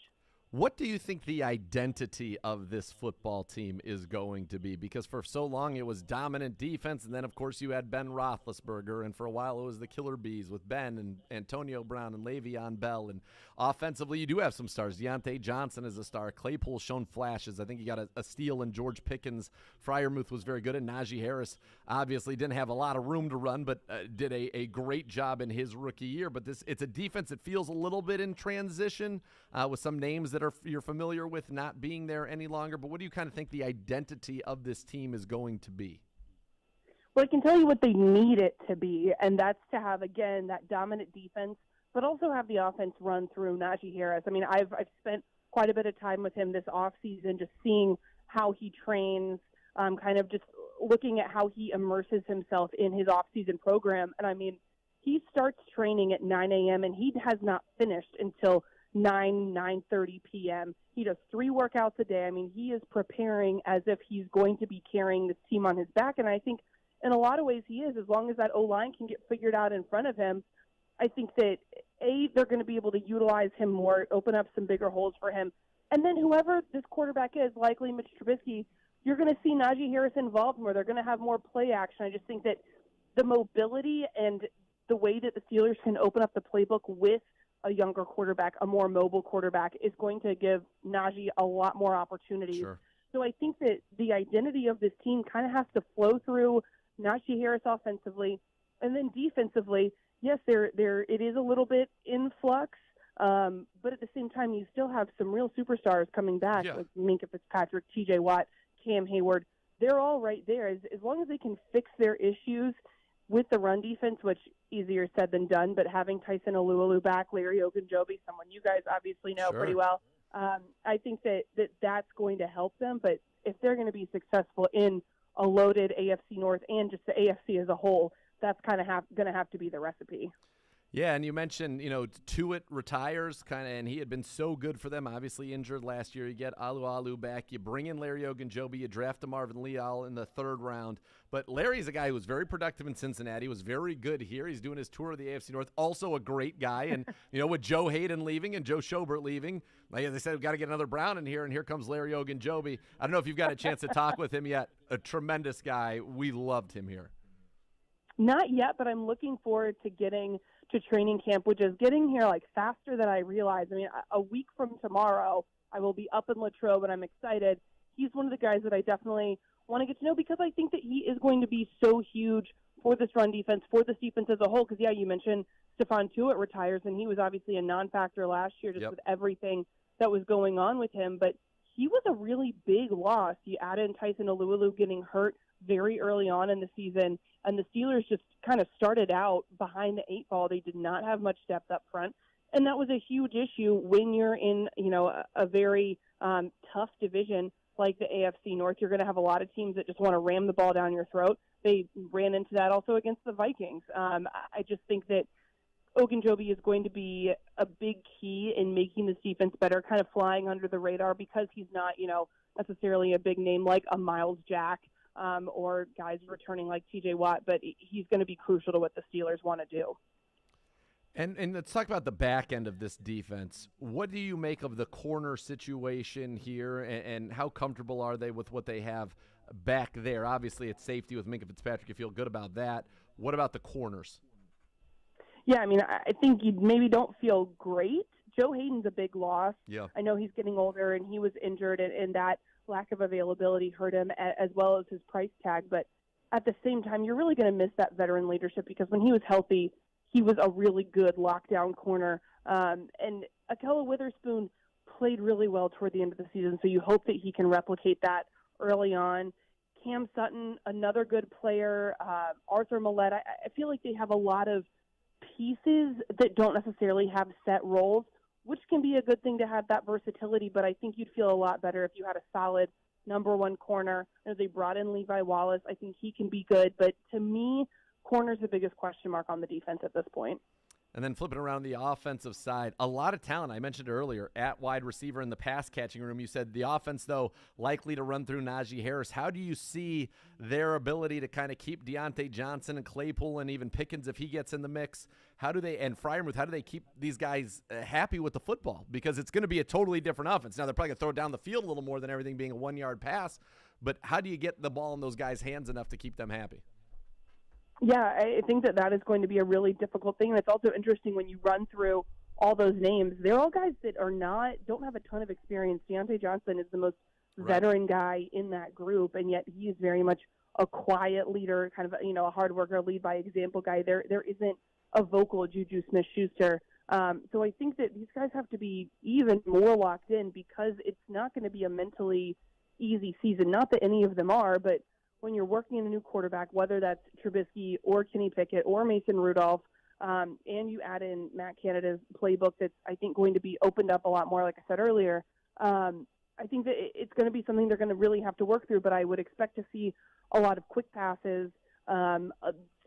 [SPEAKER 1] What do you think the identity of this football team is going to be? Because for so long it was dominant defense, and then, of course, you had Ben Roethlisberger, and for a while it was the Killer Bees with Ben and Antonio Brown and Le'Veon Bell. And offensively, you do have some stars. Deontay Johnson is a star. Claypool's shown flashes. I think he got a steal in George Pickens. Freiermuth was very good, and Najee Harris obviously didn't have a lot of room to run, but did a great job in his rookie year. But it's a defense that feels a little bit in transition with some names that you're familiar with not being there any longer. But what do you kind of think the identity of this team is going to be?
[SPEAKER 9] Well, I can tell you what they need it to be, and that's to have, again, that dominant defense, but also have the offense run through Najee Harris. I mean, I've spent quite a bit of time with him this offseason just seeing how he trains, kind of just looking at how he immerses himself in his offseason program. And, I mean, he starts training at 9 a.m., and he has not finished until 9:30 p.m. He does 3 workouts a day. I mean, he is preparing as if he's going to be carrying this team on his back, and I think in a lot of ways he is. As long as that O-line can get figured out in front of him, I think that, A, they're going to be able to utilize him more, open up some bigger holes for him, and then whoever this quarterback is, likely Mitch Trubisky, you're going to see Najee Harris involved more. They're going to have more play action. I just think that the mobility and the way that the Steelers can open up the playbook with a younger quarterback, a more mobile quarterback, is going to give Najee a lot more opportunities.
[SPEAKER 1] Sure.
[SPEAKER 9] So I think that the identity of this team kind of has to flow through Najee Harris offensively, and then defensively, yes, it is a little bit in flux, but at the same time, you still have some real superstars coming back, like Minkah Fitzpatrick, T.J. Watt, Cam Hayward. They're all right there. As long as they can fix their issues with the run defense, which easier said than done, but having Tyson Alualu back, Larry Ogunjobi, someone you guys obviously know pretty well, I think that's going to help them. But if they're going to be successful in a loaded AFC North and just the AFC as a whole, that's kind of going to have to be the recipe.
[SPEAKER 1] Yeah, and you mentioned, Tuitt retires, and he had been so good for them, obviously injured last year. You get Alu back. You bring in Larry Ogunjobi. You draft Marvin Leal in the 3rd round. But Larry's a guy who was very productive in Cincinnati, was very good here. He's doing his tour of the AFC North. Also a great guy. And, with Joe Hayden leaving and Joe Schobert leaving, like they said, we've got to get another Brown in here, and here comes Larry Ogunjobi. I don't know if you've got a chance to talk with him yet. A tremendous guy. We loved him here.
[SPEAKER 9] Not yet, but I'm looking forward to getting to training camp, which is getting here faster than I realized. I mean, a week from tomorrow, I will be up in Latrobe, and I'm excited. He's one of the guys that I definitely want to get to know because I think that he is going to be so huge for this run defense, for this defense as a whole. Because, you mentioned Stephon Tuitt retires, and he was obviously a non-factor last year just with everything that was going on with him. But he was a really big loss. You add in Tyson Alualu getting hurt very early on in the season, and the Steelers just kind of started out behind the 8 ball. They did not have much depth up front, and that was a huge issue when you're in, a very tough division like the AFC North. You're going to have a lot of teams that just want to ram the ball down your throat. They ran into that also against the Vikings. I just think that Ogunjobi is going to be a big key in making this defense better, kind of flying under the radar because he's not, necessarily a big name like a Miles Jack. Or guys returning like TJ Watt, but he's going to be crucial to what the Steelers want to do.
[SPEAKER 1] And let's talk about the back end of this defense. What do you make of the corner situation here, and how comfortable are they with what they have back there? Obviously, it's safety with Minkah Fitzpatrick. You feel good about that. What about the corners?
[SPEAKER 9] Yeah, I mean, I think you maybe don't feel great. Joe Hayden's a big loss.
[SPEAKER 1] Yeah.
[SPEAKER 9] I know he's getting older, and he was injured, and that lack of availability hurt him as well as his price tag. But at the same time, you're really going to miss that veteran leadership because when he was healthy, he was a really good lockdown corner. And Akella Witherspoon played really well toward the end of the season, so you hope that he can replicate that early on. Cam Sutton, another good player. Arthur Millette, I feel like they have a lot of pieces that don't necessarily have set roles, which can be a good thing to have that versatility, but I think you'd feel a lot better if you had a solid number 1 corner. As they brought in Levi Wallace, I think he can be good, but to me, corner's the biggest question mark on the defense at this point.
[SPEAKER 1] And then flipping around the offensive side, a lot of talent. I mentioned earlier at wide receiver in the pass catching room. You said the offense, though, likely to run through Najee Harris. How do you see their ability to kind of keep Deontay Johnson and Claypool and even Pickens if he gets in the mix? And Freiermuth, how do they keep these guys happy with the football? Because it's going to be a totally different offense. Now, they're probably going to throw it down the field a little more than everything being a 1-yard pass. But how do you get the ball in those guys' hands enough to keep them happy?
[SPEAKER 9] Yeah, I think that is going to be a really difficult thing. And it's also interesting when you run through all those names. They're all guys that don't have a ton of experience. Deontay Johnson is the most veteran guy in that group, and yet he is very much a quiet leader, kind of a hard worker, lead by example guy. There isn't a vocal Juju Smith-Schuster. So I think that these guys have to be even more locked in because it's not going to be a mentally easy season. Not that any of them are, but when you're working in a new quarterback, whether that's Trubisky or Kenny Pickett or Mason Rudolph, and you add in Matt Canada's playbook that's, I think, going to be opened up a lot more, like I said earlier, I think that it's going to be something they're going to really have to work through, but I would expect to see a lot of quick passes,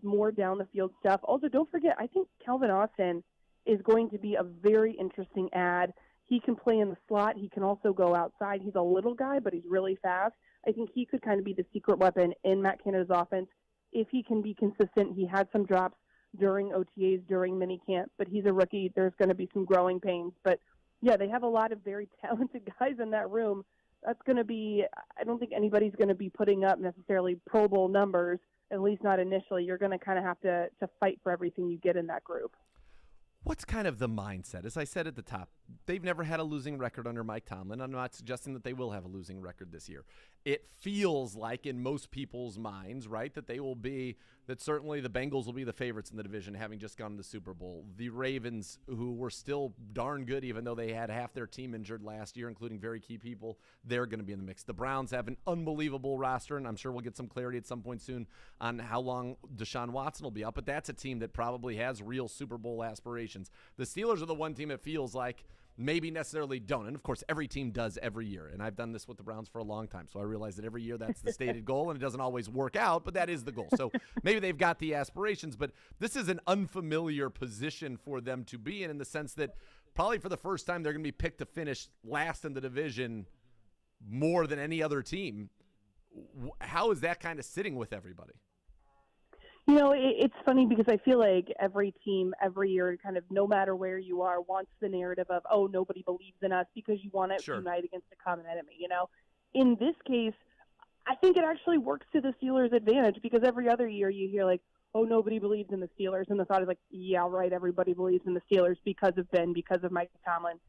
[SPEAKER 9] more down-the-field stuff. Also, don't forget, I think Calvin Austin is going to be a very interesting add. He can play in the slot. He can also go outside. He's a little guy, but he's really fast. I think he could kind of be the secret weapon in Matt Canada's offense if he can be consistent. He had some drops during OTAs, during minicamp, but he's a rookie. There's going to be some growing pains. But, yeah, they have a lot of very talented guys in that room. That's going to be – I don't think anybody's going to be putting up necessarily Pro Bowl numbers, at least not initially. You're going to kind of have to fight for everything you get in that group.
[SPEAKER 1] What's kind of the mindset? As I said at the top, they've never had a losing record under Mike Tomlin. I'm not suggesting that they will have a losing record this year. it feels like in most people's minds, right, that certainly the Bengals will be the favorites in the division, having just gone to the Super Bowl. The Ravens, who were still darn good, even though they had half their team injured last year, including very key people, they're going to be in the mix. The Browns have an unbelievable roster, and I'm sure we'll get some clarity at some point soon on how long Deshaun Watson will be out, but that's a team that probably has real Super Bowl aspirations. The Steelers are the one team it feels like maybe necessarily don't. And, of course, every team does every year. And I've done this with the Browns for a long time, so I realize that every year that's the stated goal, and it doesn't always work out, but that is the goal. So maybe they've got the aspirations, but this is an unfamiliar position for them to be in the sense that probably for the first time they're going to be picked to finish last in the division more than any other team. How is that kind of sitting with everybody?
[SPEAKER 9] It's funny because I feel like every team every year, kind of no matter where you are, wants the narrative of, oh, nobody believes in us because you want to unite against a common enemy. In this case, I think it actually works to the Steelers' advantage because every other year you hear like, oh, nobody believes in the Steelers. And the thought is like, yeah, right, everybody believes in the Steelers because of Ben, because of Mike Tomlin.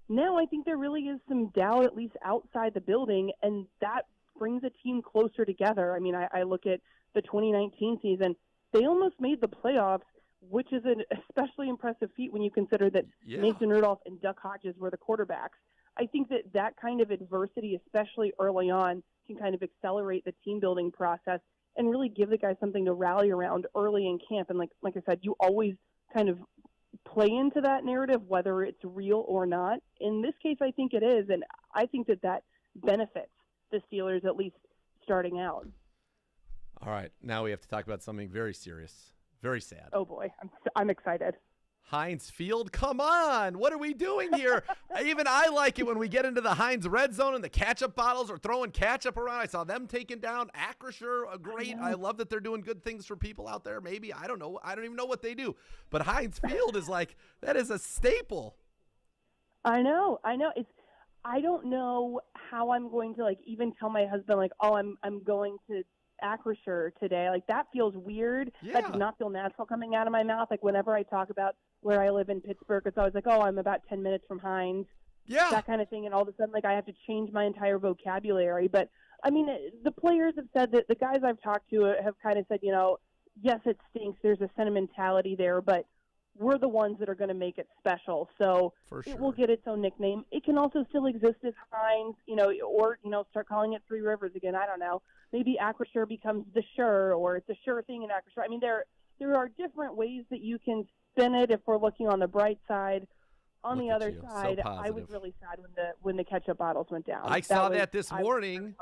[SPEAKER 9] Now I think there really is some doubt, at least outside the building, and that brings a team closer together. I mean, I look at the 2019 season. They almost made the playoffs, which is an especially impressive feat when you consider that Mason Rudolph and Duck Hodges were the quarterbacks. I think that kind of adversity, especially early on, can kind of accelerate the team-building process and really give the guys something to rally around early in camp. And like I said, you always kind of play into that narrative, whether it's real or not. In this case, I think it is, and I think that benefits the Steelers, at least starting out.
[SPEAKER 1] All right, now we have to talk about something very serious, very sad.
[SPEAKER 9] Oh, boy. I'm excited.
[SPEAKER 1] Heinz Field, come on. What are we doing here? Even I like it when we get into the Heinz red zone and the ketchup bottles are throwing ketchup around. I saw them taken down. Acrisure, great. I love that they're doing good things for people out there. Maybe, I don't know. I don't even know what they do. But Heinz Field is like, that is a staple.
[SPEAKER 9] I know. I don't know how I'm going to, even tell my husband, oh, I'm going to Acrisure today. That feels weird.
[SPEAKER 1] Yeah.
[SPEAKER 9] That does not feel natural coming out of my mouth. Whenever I talk about where I live in Pittsburgh, it's always oh, I'm about 10 minutes from Heinz.
[SPEAKER 1] Yeah.
[SPEAKER 9] That kind of thing. And all of a sudden, I have to change my entire vocabulary. But, I mean, the players have said that the guys I've talked to have kind of said, yes, it stinks. There's a sentimentality there, but we're the ones that are going to make it special. So it will get its own nickname. It can also still exist as Heinz, or start calling it Three Rivers again. I don't know. Maybe Acrisure becomes the Sure, or it's a sure thing in Acrisure. I mean, there are different ways that you can spin it if we're looking on the bright side. On the other side, I was really sad when the ketchup bottles went down.
[SPEAKER 1] I saw that this morning.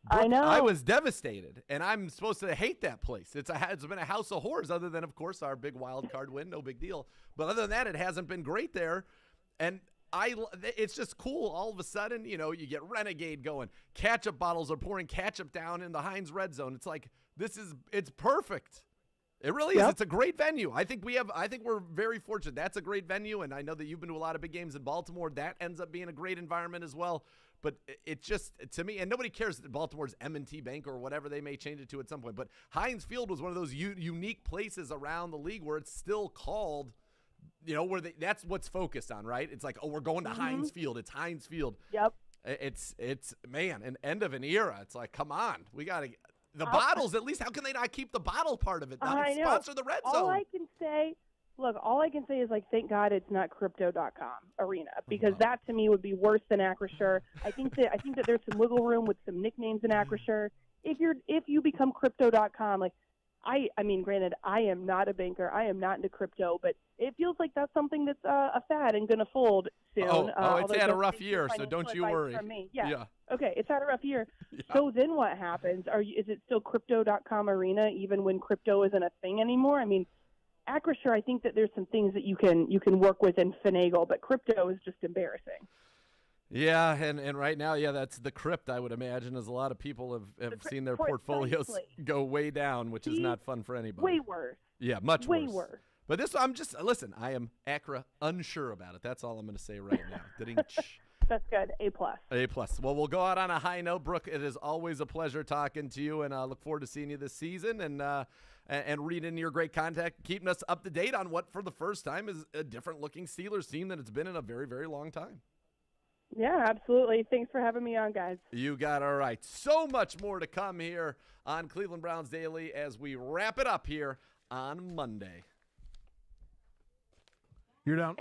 [SPEAKER 9] I know.
[SPEAKER 1] I was devastated, and I'm supposed to hate that place. It's been a house of horrors, other than, of course, our big wild card win. No big deal. But other than that, it hasn't been great there. And it's just cool. All of a sudden, you get Renegade going. Ketchup bottles are pouring ketchup down in the Heinz red zone. It's like, it's perfect. It really is. It's a great venue. I think we're very fortunate. That's a great venue, and I know that you've been to a lot of big games in Baltimore. That ends up being a great environment as well. But it just, to me, and nobody cares that Baltimore's M&T Bank or whatever they may change it to at some point, but Heinz Field was one of those unique places around the league where it's still called, that's what's focused on, right? It's like, oh, we're going to Heinz Field. It's Heinz Field.
[SPEAKER 9] Yep.
[SPEAKER 1] It's man, an end of an era. It's like, come on, we got to. The bottles, at least, how can they not keep the bottle part of it?
[SPEAKER 9] I know.
[SPEAKER 1] Sponsor the red zone.
[SPEAKER 9] All I can say is, thank God it's not Crypto.com arena, because that to me would be worse than Acrisure. I think that there's some wiggle room with some nicknames in Acrisure. If you become Crypto.com, I mean, granted, I am not a banker. I am not into crypto, but it feels like that's something that's a fad and going to fold soon.
[SPEAKER 1] It's had a rough year, so don't you worry.
[SPEAKER 9] Yeah. Okay, it's had a rough year.
[SPEAKER 1] Yeah.
[SPEAKER 9] So then what happens? Is it still Crypto.com arena even when crypto isn't a thing anymore? I mean, Acrisure, I think that there's some things that you can work with and finagle, but crypto is just embarrassing.
[SPEAKER 1] Yeah, and right now, that's the crypt, I would imagine, as a lot of people have seen their portfolios go way down, which is not fun for anybody.
[SPEAKER 9] Way worse.
[SPEAKER 1] Yeah, much
[SPEAKER 9] way worse.
[SPEAKER 1] But this, listen, I am Acra unsure about it. That's all I'm going to say right now.
[SPEAKER 9] That's good. A+.
[SPEAKER 1] A+. Well, we'll go out on a high note. Brooke, it is always a pleasure talking to you, and I look forward to seeing you this season and reading your great contact, keeping us up to date on what, for the first time, is a different-looking Steelers team than it's been in a very, very long time.
[SPEAKER 9] Yeah, absolutely. Thanks for having me on, guys.
[SPEAKER 1] You got it. All right. So much more to come here on Cleveland Browns Daily as we wrap it up here on Monday.
[SPEAKER 5] You're down.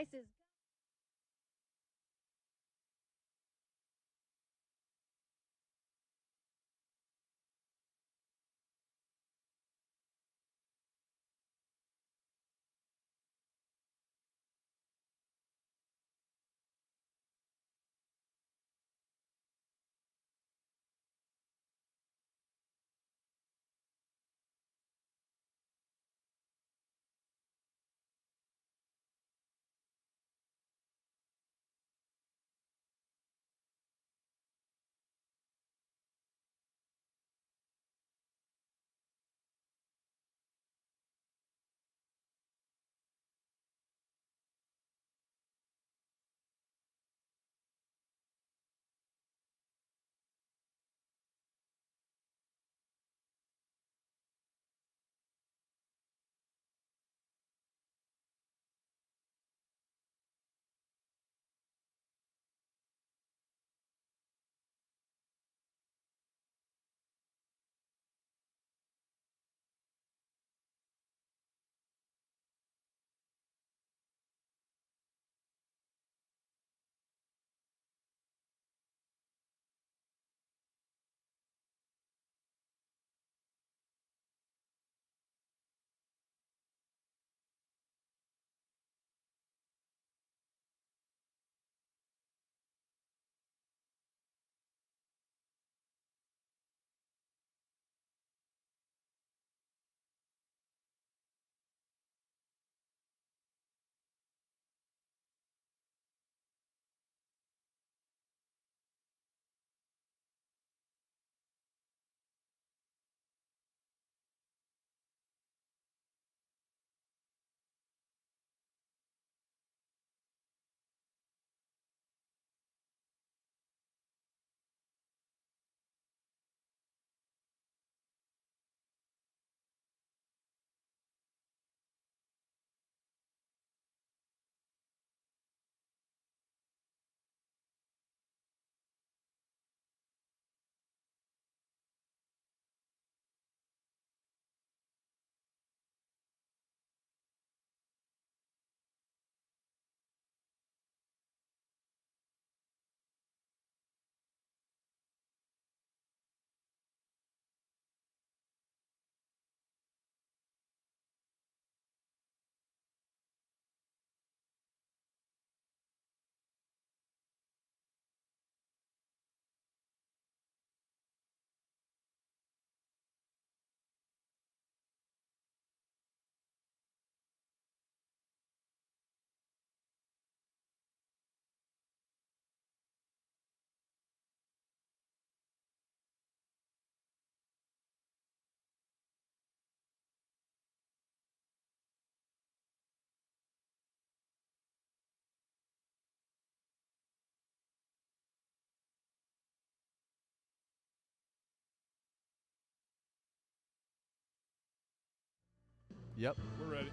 [SPEAKER 1] Yep.
[SPEAKER 2] We're ready.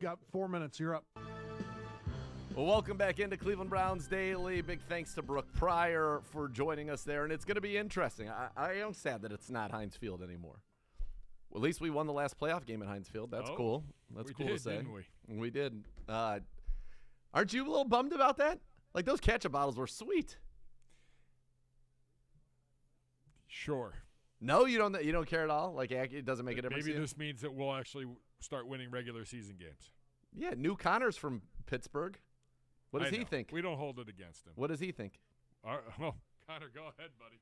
[SPEAKER 5] Got 4 minutes. You're up.
[SPEAKER 1] Well, welcome back into Cleveland Browns Daily. Big thanks to Brooke Pryor for joining us there, and it's going to be interesting. I am sad that it's not Heinz Field anymore. Well, at least we won the last playoff game at Heinz Field. That's cool. That's cool to say.
[SPEAKER 2] Didn't we?
[SPEAKER 1] We did. Aren't you a little bummed about that? Like, those ketchup bottles were sweet.
[SPEAKER 2] Sure.
[SPEAKER 1] No, you don't care at all? Like, it doesn't make a difference?
[SPEAKER 2] Maybe this means that we'll actually start winning regular season games.
[SPEAKER 1] Yeah, New Connor's from Pittsburgh. What does he think?
[SPEAKER 2] We don't hold it against him.
[SPEAKER 1] What does he think?
[SPEAKER 2] Well, Connor, go ahead, buddy.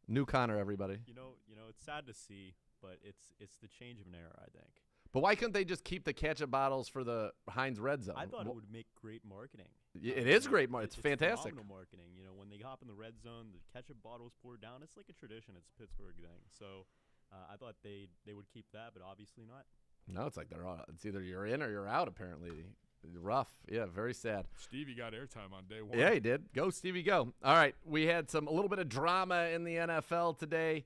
[SPEAKER 1] New Connor, everybody.
[SPEAKER 10] You know, it's sad to see, but it's the change of an era, I think.
[SPEAKER 1] But why couldn't they just keep the ketchup bottles for the Heinz Red Zone?
[SPEAKER 10] I thought it would make great marketing.
[SPEAKER 1] It is great marketing. It's fantastic.
[SPEAKER 10] Phenomenal marketing. You know, when they hop in the red zone, the ketchup bottles poured down. It's like a tradition. It's a Pittsburgh thing. So I thought they would keep that, but obviously not.
[SPEAKER 1] No, it's like they're all. It's either you're in or you're out. Apparently, Rough. Yeah, very sad.
[SPEAKER 2] Stevie got airtime on day one.
[SPEAKER 1] Yeah, he did. Go, Stevie, go. All right, we had a little bit of drama in the NFL today.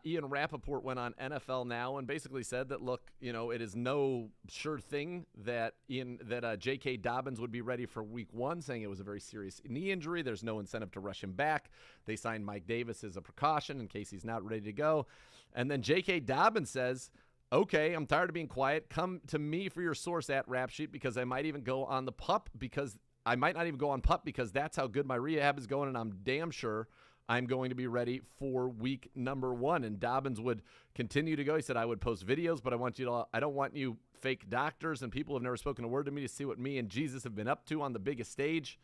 [SPEAKER 1] Ian Rappaport went on NFL Now and basically said that, look, it is no sure thing that J.K. Dobbins would be ready for week 1, saying it was a very serious knee injury. There's no incentive to rush him back. They signed Mike Davis as a precaution in case he's not ready to go. And then J.K. Dobbins says, okay, I'm tired of being quiet. Come to me for your source at Rap Sheet because I might even go on the pup because I might not even go on pup because that's how good my rehab is going, and I'm damn sure I'm going to be ready for week number 1. And Dobbins would continue to go. He said, I would post videos, but I don't want you fake doctors and people who have never spoken a word to me to see what me and Jesus have been up to on the biggest stage.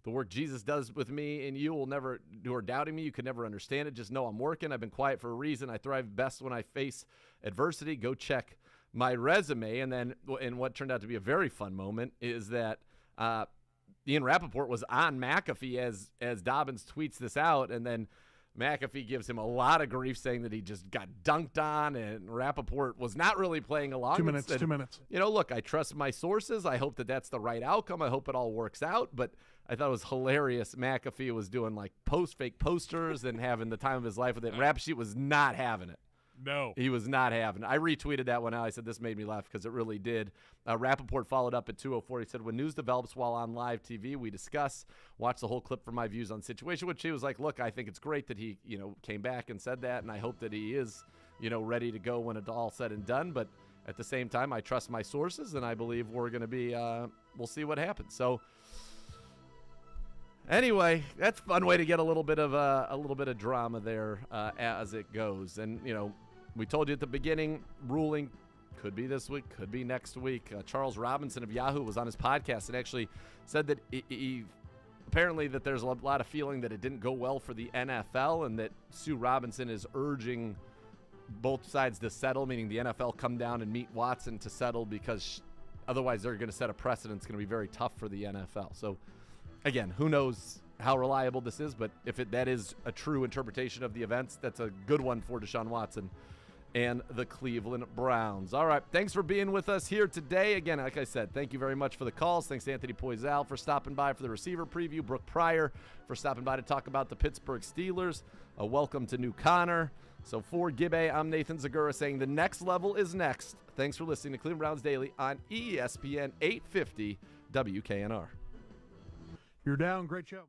[SPEAKER 1] The work Jesus does with me and you who are doubting me, you could never understand it. Just know I'm working. I've been quiet for a reason. I thrive best when I face adversity. Go check my resume. And then, and what turned out to be a very fun moment is that Ian Rappaport was on McAfee as Dobbins tweets this out, and then McAfee gives him a lot of grief saying that he just got dunked on, and Rappaport was not really playing along.
[SPEAKER 5] 2 minutes, 2 minutes.
[SPEAKER 1] Look, I trust my sources. I hope that that's the right outcome. I hope it all works out, but I thought it was hilarious. McAfee was doing like fake posters and having the time of his life with it. Rap Sheet was not having it.
[SPEAKER 2] No.
[SPEAKER 1] He was not having it. I retweeted that one out. I said, this made me laugh because it really did. Rappaport followed up at 2:04. He said, when news develops while on live TV, we discuss, watch the whole clip for my views on the situation, which he was like, look, I think it's great that he, came back and said that, and I hope that he is, ready to go when it's all said and done. But at the same time, I trust my sources, and I believe we're going to be, we'll see what happens. So anyway, that's a fun way to get a little bit of drama there as it goes. And, we told you at the beginning, ruling could be this week, could be next week. Charles Robinson of Yahoo was on his podcast and actually said that apparently that there's a lot of feeling that it didn't go well for the NFL and that Sue Robinson is urging both sides to settle, meaning the NFL come down and meet Watson to settle because otherwise they're going to set a precedent. It's going to be very tough for the NFL. So, again, who knows how reliable this is, but if that is a true interpretation of the events, that's a good one for Deshaun Watson and the Cleveland Browns. All right, thanks for being with us here today. Again, like I said, thank you very much for the calls. Thanks to Anthony Poisal for stopping by for the receiver preview. Brooke Pryor for stopping by to talk about the Pittsburgh Steelers. A welcome to New Connor. So for Gibbe, I'm Nathan Zegura saying the next level is next. Thanks for listening to Cleveland Browns Daily on ESPN 850 WKNR.
[SPEAKER 5] You're down. Great show.